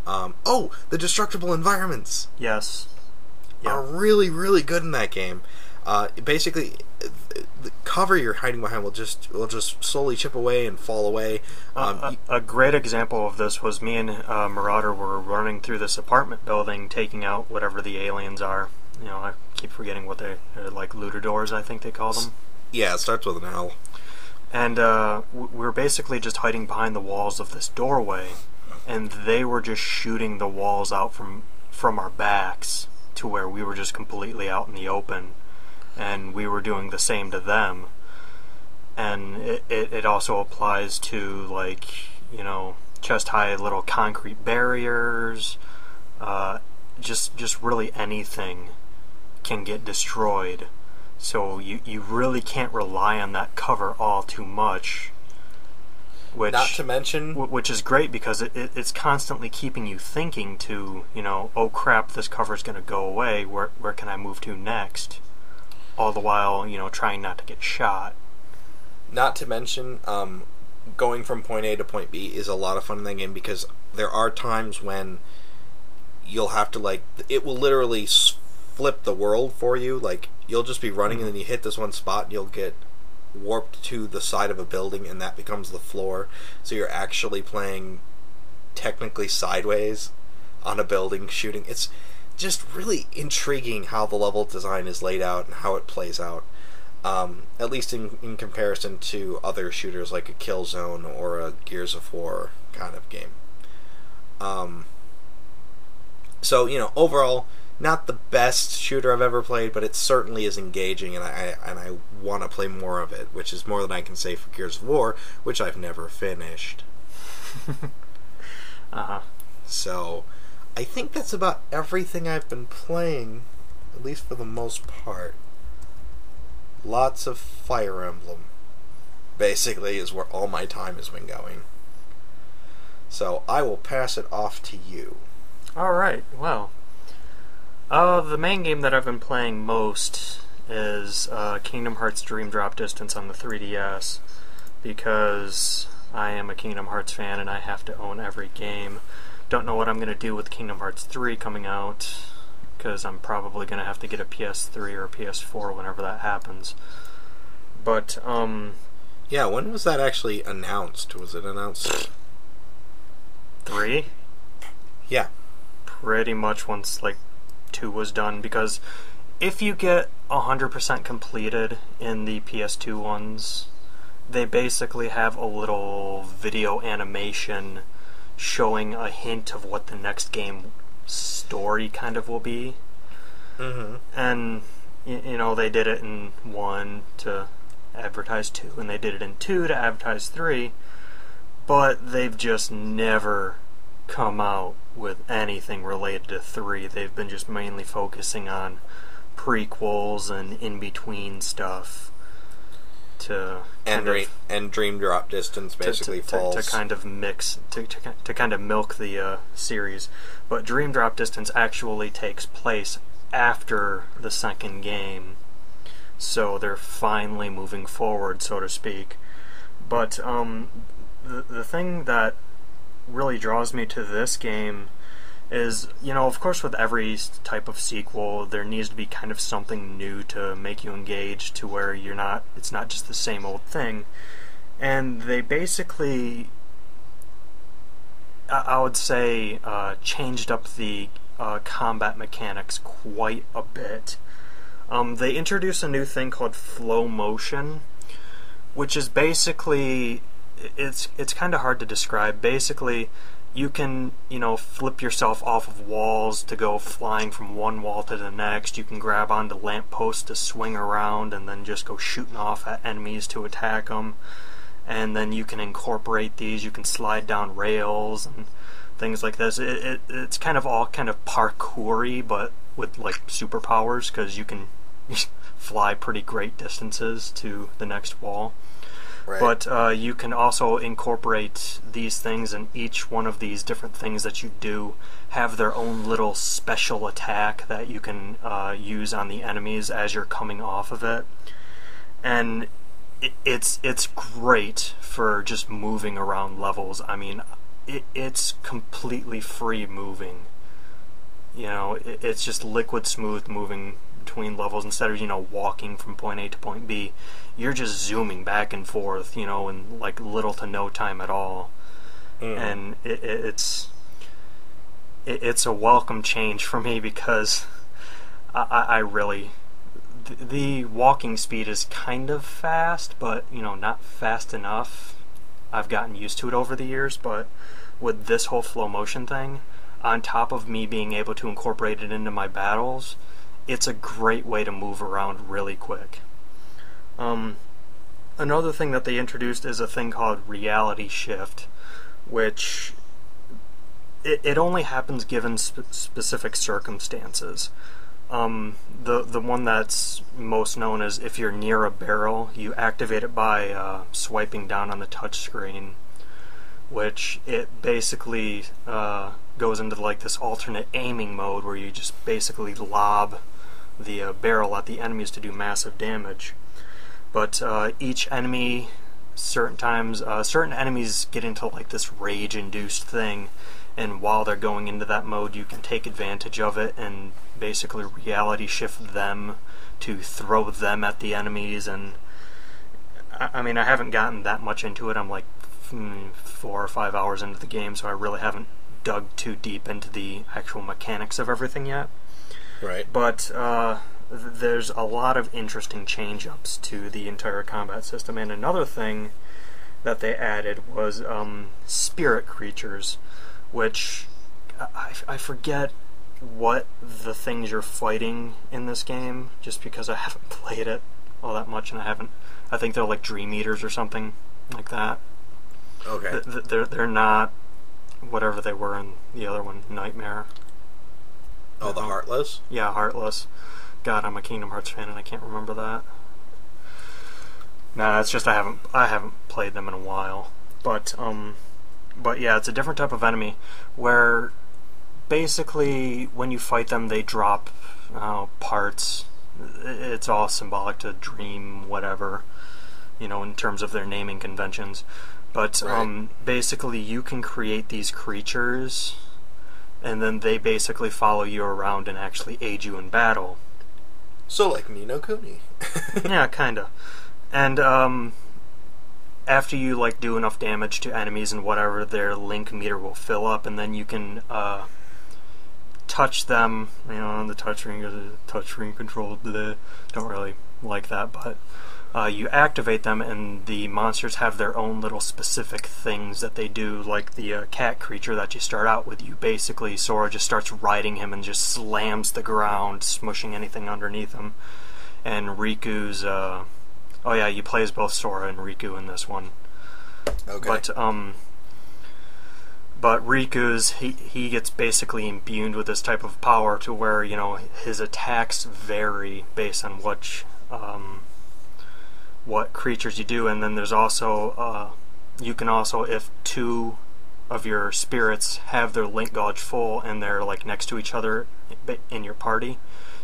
The destructible environments! Yes. Are really, really good in that game. Basically, the cover you're hiding behind will just slowly chip away and fall away. A great example of this was me and Marauder were running through this apartment building, taking out whatever the aliens are. You know, I keep forgetting what they're like, lutadors, I think they call them. Yeah, it starts with an L. And we were basically just hiding behind the walls of this doorway, and they were just shooting the walls out from our backs to where we were just completely out in the open, and we were doing the same to them. And it also applies to, like, you know, chest-high little concrete barriers. Just really anything can get destroyed. So you really can't rely on that cover all too much. Which, not to mention... Which is great, because it's constantly keeping you thinking to, you know, oh crap, this cover's going to go away, where can I move to next? All the while, you know, trying not to get shot. Not to mention, going from point A to point B is a lot of fun in that game, because there are times when you'll have to, like, it will literally flip the world for you. Like, you'll just be running and then you hit this one spot and you'll get warped to the side of a building and that becomes the floor. So you're actually playing technically sideways on a building shooting. It's just really intriguing how the level design is laid out and how it plays out. At least in comparison to other shooters like a Killzone or a Gears of War kind of game. So, you know, overall, not the best shooter I've ever played, but it certainly is engaging, and I want to play more of it, which is more than I can say for Gears of War, which I've never finished. So, I think that's about everything I've been playing, at least for the most part. Lots of Fire Emblem, basically, is where all my time has been going. So, I will pass it off to you. Alright, well, the main game that I've been playing most is Kingdom Hearts Dream Drop Distance on the 3DS, because I am a Kingdom Hearts fan and I have to own every game. Don't know what I'm going to do with Kingdom Hearts 3 coming out, because I'm probably going to have to get a PS3 or a PS4 whenever that happens. But, yeah, when was that actually announced? Was it announced? 3? Yeah. Pretty much once, like, 2 was done, because if you get 100% completed in the PS2 ones, they basically have a little video animation showing a hint of what the next game story kind of will be. Mm-hmm. And, you know, they did it in 1 to advertise 2, and they did it in 2 to advertise 3, but they've just never come out with anything related to 3. They've been just mainly focusing on prequels and in-between stuff to and Dream Drop Distance basically falls to kind of mix to kind of milk the series. But Dream Drop Distance actually takes place after the second game, so they're finally moving forward, so to speak. But the thing that really draws me to this game is, you know, of course with every type of sequel there needs to be kind of something new to make you engage, to where it's not just the same old thing. And they basically, I would say, changed up the combat mechanics quite a bit. They introduced a new thing called flow motion, which is basically, it's kind of hard to describe. Basically, you can, you know, flip yourself off of walls to go flying from one wall to the next. You can grab onto lampposts to swing around and then just go shooting off at enemies to attack them. And then you can incorporate these. You can slide down rails and things like this. It's kind of all kind of parkour-y, but with like superpowers, because you can fly pretty great distances to the next wall. Right. But you can also incorporate these things, and each one of these different things that you do have their own little special attack that you can use on the enemies as you're coming off of it. And it's great for just moving around levels. I mean, it's completely free moving. You know, it's just liquid smooth moving between levels. Instead of, you know, walking from point A to point B, you're just zooming back and forth, you know, in like little to no time at all. And it's a welcome change for me, because I really... The walking speed is kind of fast, but, you know, not fast enough. I've gotten used to it over the years, but with this whole flow motion thing, on top of me being able to incorporate it into my battles, it's a great way to move around really quick. Another thing that they introduced is a thing called reality shift, which it only happens given specific circumstances. The one that's most known is if you're near a barrel, you activate it by swiping down on the touch screen, which it basically goes into like this alternate aiming mode where you just basically lob the barrel at the enemies to do massive damage. But each enemy, certain times, certain enemies get into like this rage-induced thing, and while they're going into that mode, you can take advantage of it and basically reality shift them to throw them at the enemies. And I mean, I haven't gotten that much into it. I'm like 4 or 5 hours into the game, so I really haven't dug too deep into the actual mechanics of everything yet. Right. But there's a lot of interesting change-ups to the entire combat system. And another thing that they added was spirit creatures, which I forget what the things you're fighting in this game, just because I haven't played it all that much, and I think they're like Dream Eaters or something like that. Okay. They're not whatever they were in the other one, Nightmare. Oh, the Heartless? Yeah, Heartless. God, I'm a Kingdom Hearts fan and I can't remember that. Nah, it's just I haven't played them in a while. But yeah, it's a different type of enemy where basically when you fight them they drop parts. It's all symbolic to dream whatever, you know, in terms of their naming conventions. But right. Basically you can create these creatures and then they basically follow you around and actually aid you in battle. So like Ni no Kuni. Yeah, kinda. And after you like do enough damage to enemies and whatever, their link meter will fill up, and then you can touch them. You know, on the touchscreen controlled. Don't really like that, but you activate them, and the monsters have their own little specific things that they do. Like the cat creature that you start out with, you basically Sora just starts riding him and just slams the ground, smushing anything underneath him. And Riku's oh yeah, you play as both Sora and Riku in this one. Okay. But Riku's he gets basically imbued with this type of power to where, you know, his attacks vary based on what creatures you do. And then there's also you can also, if two of your spirits have their link gauge full and they're like next to each other in your party,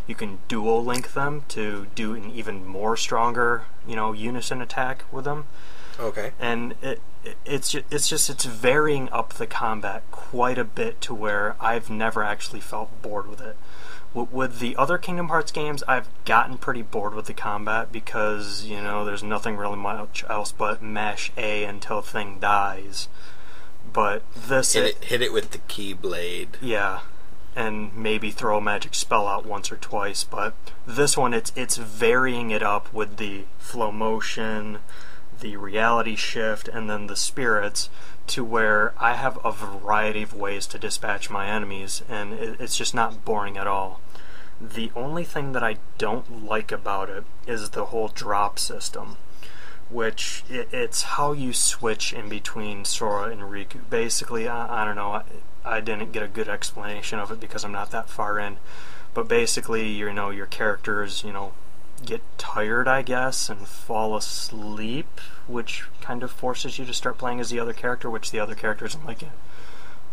you can dual link them to do an even more stronger, you know, unison attack with them. Okay. And it's varying up the combat quite a bit to where I've never actually felt bored with it. With the other Kingdom Hearts games, I've gotten pretty bored with the combat because, you know, there's nothing really much else but mash A until thing dies. But this... Hit it with the Keyblade. Yeah. And maybe throw a magic spell out once or twice, but this one it's varying it up with the flow motion, the reality shift, and then the spirits, to where I have a variety of ways to dispatch my enemies, and it's just not boring at all. The only thing that I don't like about it is the whole drop system, which it's how you switch in between Sora and Riku. Basically, I don't know, I didn't get a good explanation of it because I'm not that far in, but basically, you know, your characters, you know, get tired, I guess, and fall asleep, which kind of forces you to start playing as the other character, which the other character is like an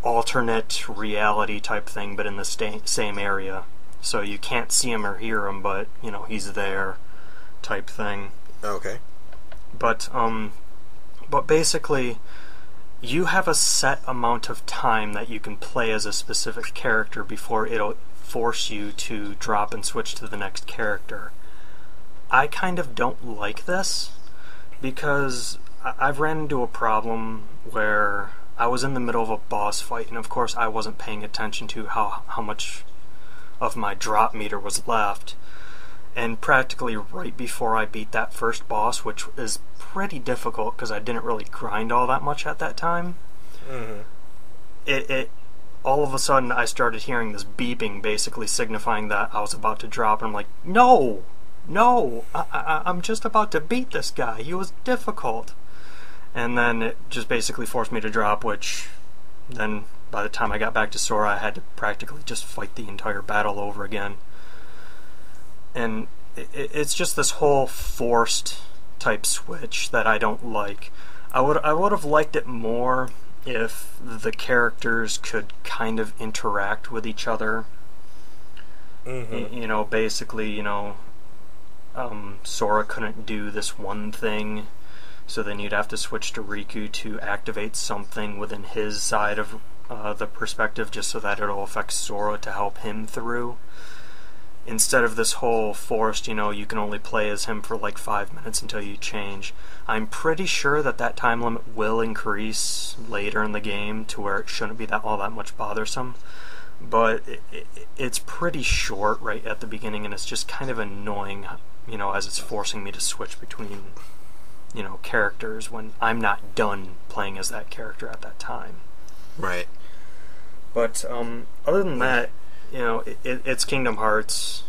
alternate reality type thing, but in the same area. So you can't see him or hear him, but, you know, he's there type thing. Okay. But basically, you have a set amount of time that you can play as a specific character before it'll force you to drop and switch to the next character. I kind of don't like this because I've ran into a problem where I was in the middle of a boss fight, and of course I wasn't paying attention to how much of my drop meter was left. And practically right before I beat that first boss, which is pretty difficult because I didn't really grind all that much at that time, it all of a sudden I started hearing this beeping, basically signifying that I was about to drop, and I'm like, no, I'm just about to beat this guy. He was difficult. And then it just basically forced me to drop, which then by the time I got back to Sora, I had to practically just fight the entire battle over again. And it's just this whole forced type switch that I don't like. I would have liked it more if the characters could kind of interact with each other. You know, basically, you know, Sora couldn't do this one thing, so then you'd have to switch to Riku to activate something within his side of the perspective, just so that it'll affect Sora to help him through. Instead of this whole forced, you know, you can only play as him for like 5 minutes until you change. I'm pretty sure that that time limit will increase later in the game to where it shouldn't be all that much bothersome. But it's pretty short right at the beginning, and it's just kind of annoying, you know, as it's forcing me to switch between, you know, characters when I'm not done playing as that character at that time. Right. But other than that, you know, it's Kingdom Hearts,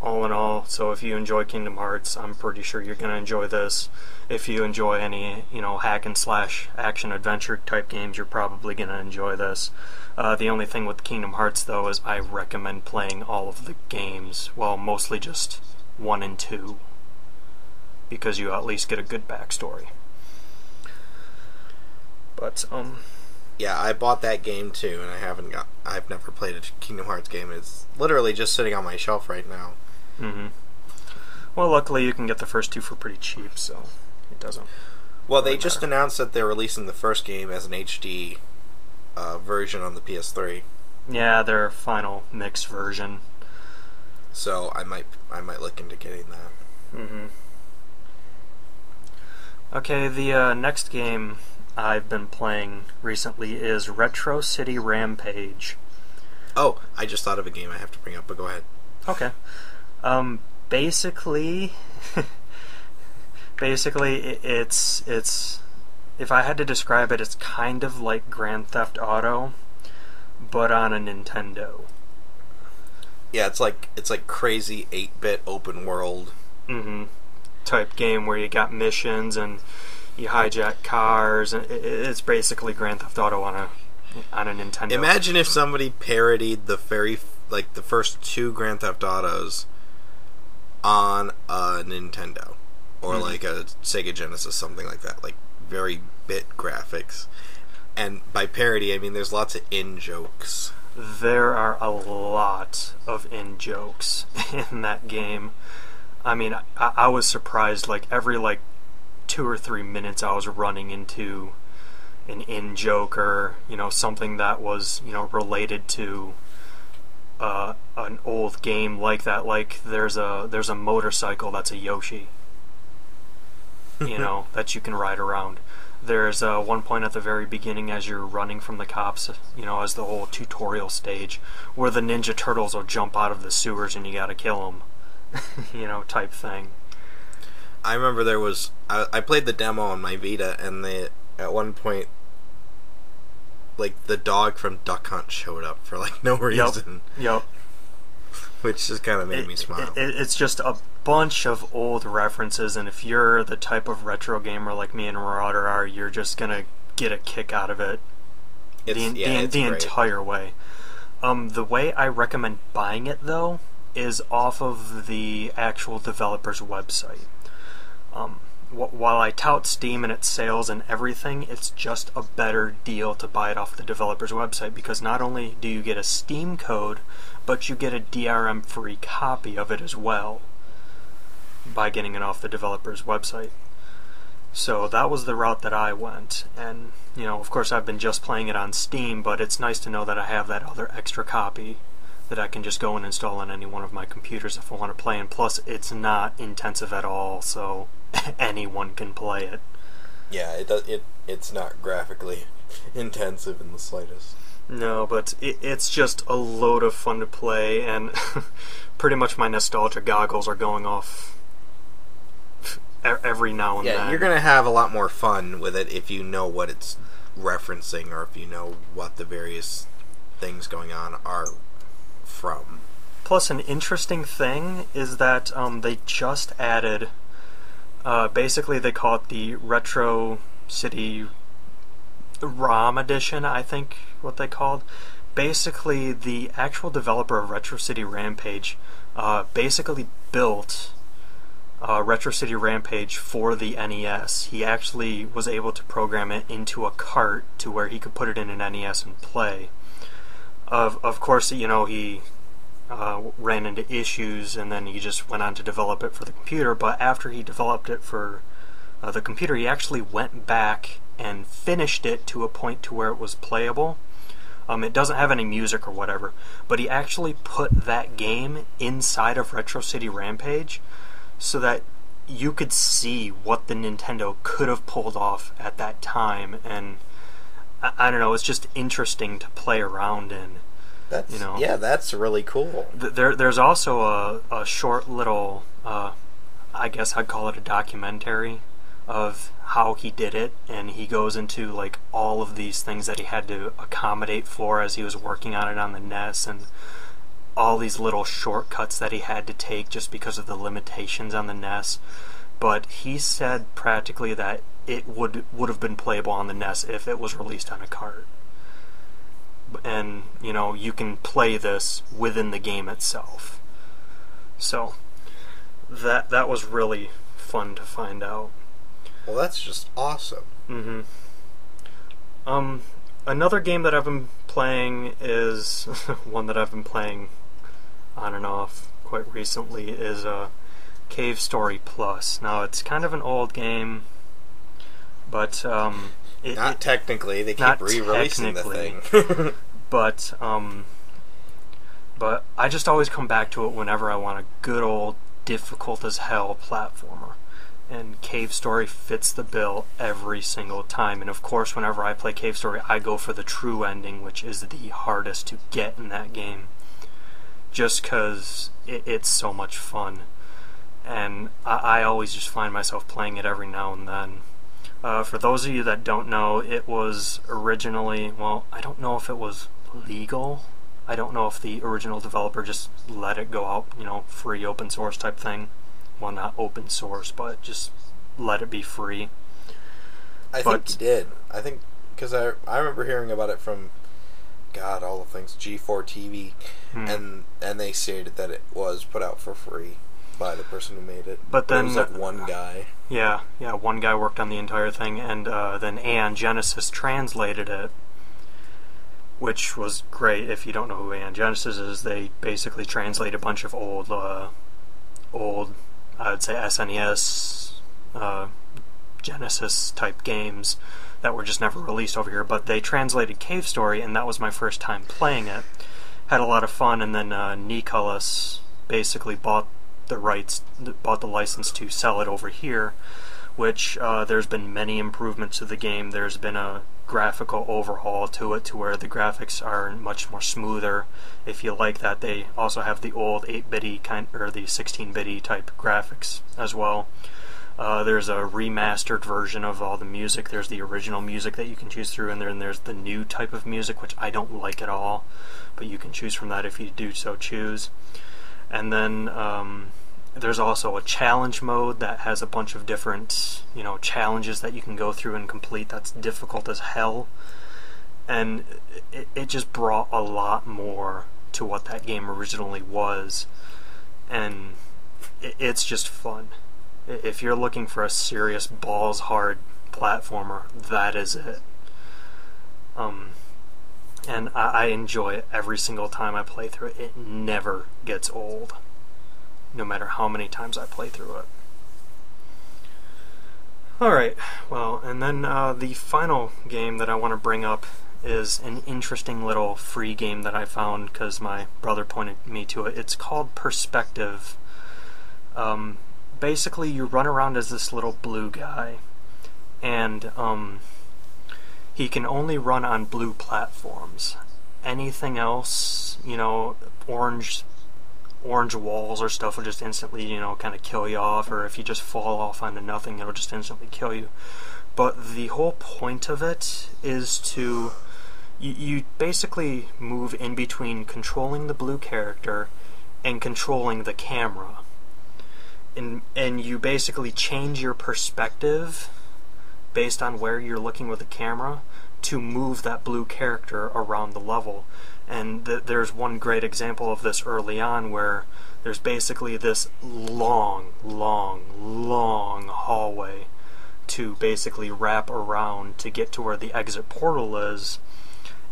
all in all. So if you enjoy Kingdom Hearts, I'm pretty sure you're going to enjoy this. If you enjoy any, you know, hack and slash action adventure type games, you're probably going to enjoy this. The only thing with Kingdom Hearts, though, is I recommend playing all of the games. Well, mostly just 1 and 2, because you at least get a good backstory. But yeah, I bought that game too, and I've never played a Kingdom Hearts game. It's literally just sitting on my shelf right now. Well, luckily you can get the first 2 for pretty cheap, so it doesn't. Well, they just announced that they're releasing the first game as an HD version on the PS3. Yeah, their final mixed version. So I might look into getting that. Okay, the next game I've been playing recently is Retro City Rampage. Oh, I just thought of a game I have to bring up, but go ahead. Okay. Basically, it's if I had to describe it, it's kind of like Grand Theft Auto, but on a Nintendo. Yeah, it's like crazy 8-bit open world type game where you got missions and you hijack cars, and it's basically Grand Theft Auto on a Nintendo. Imagine if somebody parodied the first 2 Grand Theft Autos on a Nintendo or like a Sega Genesis, something like that, like very bit graphics. And by parody, I mean there's lots of in-jokes. There are a lot of in-jokes in that game. I mean, I was surprised, like every 2 or 3 minutes I was running into an in-joke, or, you know, something that was, you know, related to an old game like that. Like there's a motorcycle that's a Yoshi, you know, that you can ride around. There's one point at the very beginning as you're running from the cops, you know, as the whole tutorial stage, where the Ninja Turtles will jump out of the sewers and you gotta kill them, you know, type thing. I remember there was... I played the demo on my Vita, and at one point, like, the dog from Duck Hunt showed up for, like, no reason. Yep. Which just kind of made me smile. It's just a bunch of old references, and if you're the type of retro gamer like me and Marauder are, you're just gonna get a kick out of it the entire way. The way I recommend buying it, though, is off of the actual developer's website. While I tout Steam and its sales and everything, it's just a better deal to buy it off the developer's website, because not only do you get a Steam code, but you get a DRM-free copy of it as well by getting it off the developer's website. So that was the route that I went, and, you know, of course I've been just playing it on Steam, but it's nice to know that I have that other extra copy that I can just go and install on any one of my computers if I want to play, and plus it's not intensive at all, so anyone can play it. Yeah, it's not graphically intensive in the slightest. No, but it's just a load of fun to play, and pretty much my nostalgia goggles are going off every now and then. Yeah, you're going to have a lot more fun with it if you know what it's referencing, or if you know what the various things going on are from. Plus, an interesting thing is that they just added, basically they call it the Retro City ROM edition, I think what they called. Basically, the actual developer of Retro City Rampage basically built Retro City Rampage for the NES. He actually was able to program it into a cart to where he could put it in an NES and play. Of course, you know, he ran into issues, and then he just went on to develop it for the computer. But after he developed it for the computer, he actually went back and finished it to a point to where it was playable. It doesn't have any music or whatever, but he actually put that game inside of Retro City Rampage so that you could see what the Nintendo could have pulled off at that time. And I don't know, it's just interesting to play around in. That's, you know, yeah, that's really cool. There's also a short little, I guess I'd call it a documentary of how he did it, and he goes into like all of these things that he had to accommodate for as he was working on it on the NES, and all these little shortcuts that he had to take just because of the limitations on the NES. But he said practically that it would have been playable on the NES if it was released on a cart. And, you know, you can play this within the game itself. So that was really fun to find out. Well, that's just awesome. Mm-hmm. Another game that I've been playing is one that I've been playing on and off quite recently is Cave Story Plus. Now, it's kind of an old game, but not technically. They keep re-releasing the thing. but I just always come back to it whenever I want a good old difficult as hell platformer. And Cave Story fits the bill every single time. And of course, whenever I play Cave Story, I go for the true ending, which is the hardest to get in that game. Just because it's so much fun. And I always just find myself playing it every now and then. For those of you that don't know, it was originally, well, I don't know if it was legal. I don't know if the original developer just let it go out, you know, free open source type thing. Well, not open source, but just let it be free. I think he did. I think, because I remember hearing about it from, God, all the things, G4 TV, and they stated that it was put out for free by the person who made it. But then it was like one guy. Yeah, one guy worked on the entire thing, and then Aeon Genesis translated it, which was great. If you don't know who Aeon Genesis is, they basically translate a bunch of old, I would say SNES, Genesis type games that were just never released over here. But they translated Cave Story, and that was my first time playing it. Had a lot of fun, and then Nicholas basically bought the license to sell it over here, which there's been many improvements to the game. There's been a graphical overhaul to it, to where the graphics are much more smoother. If you like that, they also have the old 8-bitty kind, or the 16-bitty type graphics as well. There's a remastered version of all the music. There's the original music that you can choose through, and then there's the new type of music, which I don't like at all, but you can choose from that if you do so choose. And then there's also a challenge mode that has a bunch of different, you know, challenges that you can go through and complete. That's difficult as hell, and it just brought a lot more to what that game originally was, and it's just fun. If you're looking for a serious balls hard platformer, that is it. And I enjoy it every single time I play through it. It never gets old, no matter how many times I play through it. Alright, well, and then the final game that I want to bring up is an interesting little free game that I found because my brother pointed me to it. It's called Perspective. Basically, you run around as this little blue guy, and he can only run on blue platforms. Anything else, you know, orange walls or stuff will just instantly, you know, kind of kill you off, or if you just fall off onto nothing, it'll just instantly kill you. But the whole point of it is to, you basically move in between controlling the blue character and controlling the camera. And you basically change your perspective based on where you're looking with the camera to move that blue character around the level. And there's one great example of this early on where there's basically this long hallway to basically wrap around to get to where the exit portal is.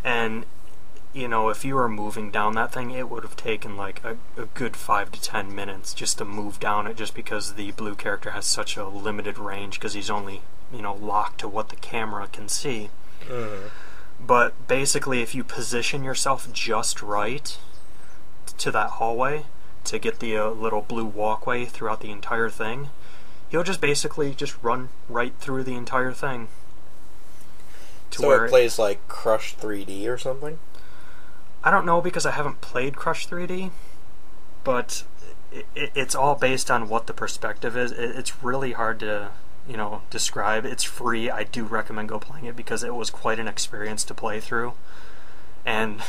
And, you know, if you were moving down that thing, it would have taken like a good 5 to 10 minutes just to move down it, just because the blue character has such a limited range, because he's only, you know, locked to what the camera can see. Mm-hmm. But basically, if you position yourself just right to that hallway to get the little blue walkway throughout the entire thing, he'll just basically just run right through the entire thing. So it plays like Crush 3D or something? I don't know, because I haven't played Crush 3D, but it's all based on what the perspective is. It's really hard to, you know, describe. It's free. I do recommend go playing it because it was quite an experience to play through. And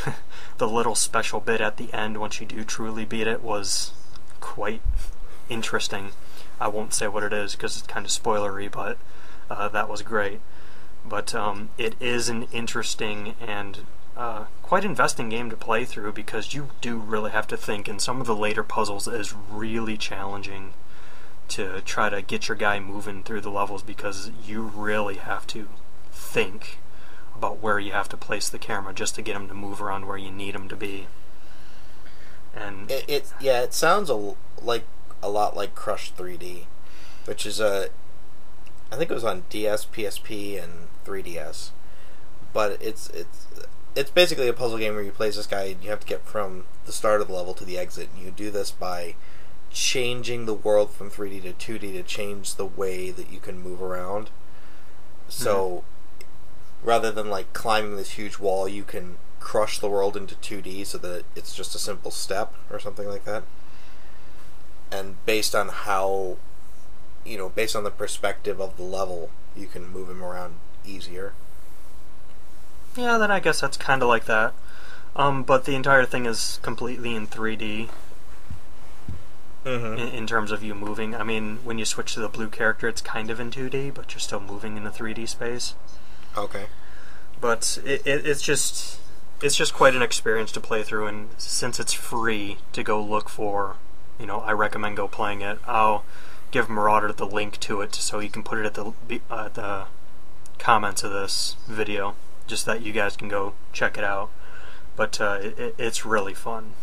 the little special bit at the end, once you do truly beat it, was quite interesting. I won't say what it is because it's kind of spoilery, but that was great. But it is an interesting and quite investing game to play through, because you do really have to think, and some of the later puzzles is really challenging to try to get your guy moving through the levels, because you really have to think about where you have to place the camera just to get him to move around where you need him to be. And it sounds a lot like Crush 3D, which is I think it was on DS, PSP, and 3DS. But it's basically a puzzle game where you play as this guy and you have to get from the start of the level to the exit, and you do this by changing the world from 3D to 2D to change the way that you can move around. So rather than like climbing this huge wall, you can crush the world into 2D so that it's just a simple step or something like that. And based on how, you know, based on the perspective of the level, you can move him around easier. Yeah, then I guess that's kind of like that. But the entire thing is completely in 3D. In terms of you moving. I mean, when you switch to the blue character, it's kind of in 2D, but you're still moving in a 3D space. Okay. But it's just quite an experience to play through, and since it's free to go look for, you know, I recommend go playing it. I'll give Marauder the link to it so you can put it at the comments of this video, just that you guys can go check it out. But it's really fun.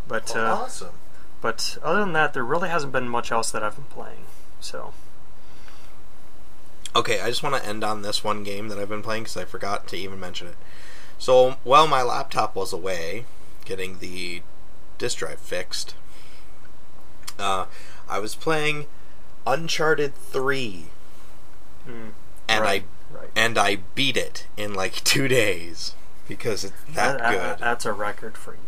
But awesome. But other than that, there really hasn't been much else that I've been playing. So. Okay, I just want to end on this one game that I've been playing because I forgot to even mention it. So, while my laptop was away, getting the disk drive fixed, I was playing Uncharted 3, and I beat it in like 2 days because it's that good. That's a record for you.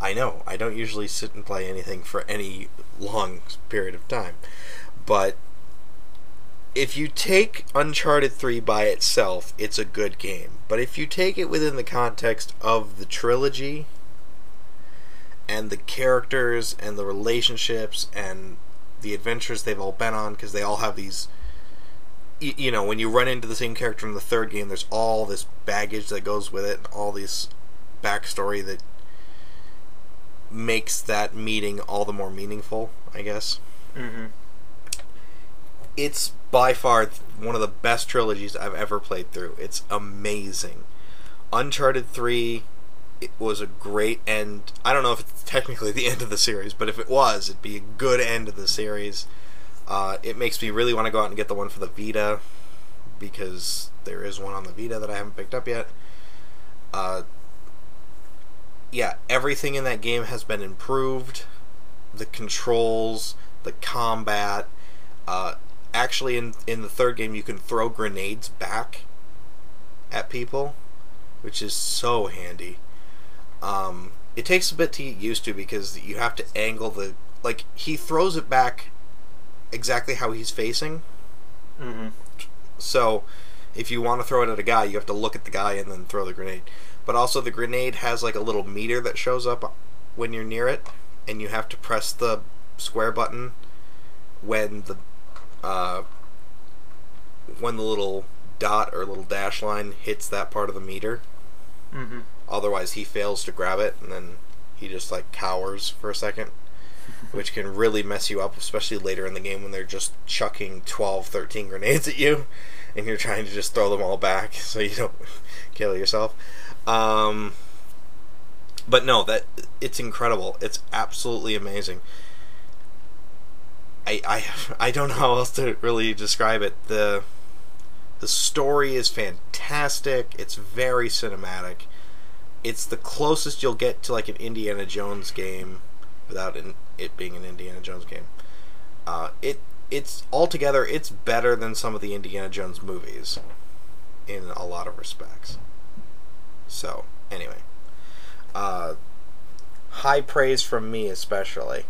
I know. I don't usually sit and play anything for any long period of time. But if you take Uncharted 3 by itself, it's a good game. But if you take it within the context of the trilogy and the characters and the relationships and the adventures they've all been on, because they all have these, you know, when you run into the same character in the third game, there's all this baggage that goes with it, and all this backstory that makes that meeting all the more meaningful, I guess. It's by far one of the best trilogies I've ever played through. It's amazing. Uncharted 3, it was a great end. I don't know if it's technically the end of the series, but if it was, it'd be a good end of the series. It makes me really want to go out and get the one for the Vita, because there is one on the Vita that I haven't picked up yet. Yeah, everything in that game has been improved. The controls, the combat. actually in the third game you can throw grenades back at people, which is so handy. It takes a bit to get used to because you have to angle the... Like, he throws it back exactly how he's facing. Mm-hmm. So, if you want to throw it at a guy, you have to look at the guy and then throw the grenade. But also, the grenade has like a little meter that shows up when you're near it, and you have to press the square button when the little dot or little dash line hits that part of the meter. Mm-hmm. Otherwise, he fails to grab it, and then he just like cowers for a second, which can really mess you up, especially later in the game when they're just chucking 12, 13 grenades at you, and you're trying to just throw them all back so you don't kill yourself. But no, it's incredible. It's absolutely amazing. I don't know how else to really describe it. The story is fantastic. It's very cinematic. It's the closest you'll get to like an Indiana Jones game without it being an Indiana Jones game. It's altogether, it's better than some of the Indiana Jones movies in a lot of respects. So, anyway. High praise from me especially,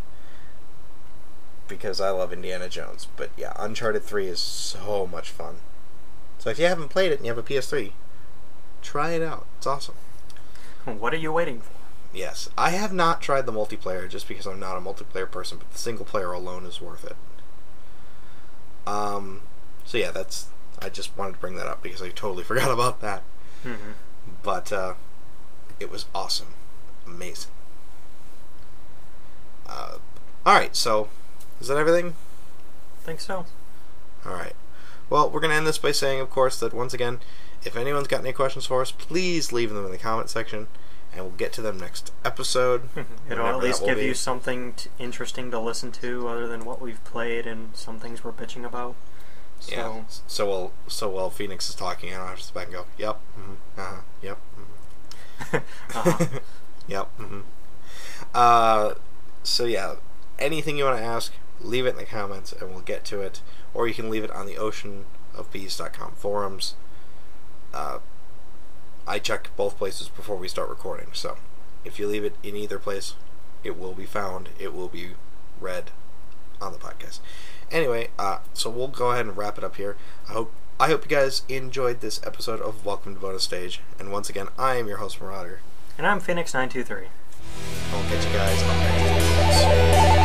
because I love Indiana Jones. But yeah, Uncharted 3 is so much fun. So if you haven't played it and you have a PS3, try it out. It's awesome. What are you waiting for? Yes. I have not tried the multiplayer just because I'm not a multiplayer person, but the single player alone is worth it. So yeah, I just wanted to bring that up because I totally forgot about that. Mm-hmm. But it was awesome. Amazing. Alright, so is that everything? I think so. Alright. Well, we're going to end this by saying, of course, that once again, if anyone's got any questions for us, please leave them in the comment section, and we'll get to them next episode. It'll at least give you something interesting to listen to other than what we've played and some things we're bitching about. So. Yeah. So while Phoenix is talking, I don't have to sit back and go, yep, mm-hmm, uh-huh, yep, mm-hmm. Uh-huh. Yep, mm-hmm. So yeah, anything you want to ask, leave it in the comments and we'll get to it. Or you can leave it on the oceanofbees.com forums. I check both places before we start recording, so if you leave it in either place, it will be found, it will be read on the podcast. Anyway, so we'll go ahead and wrap it up here. I hope you guys enjoyed this episode of Welcome to Bonus Stage, and once again, I am your host, Marauder. And I'm Phoenix923. I'll catch you guys on the next episode.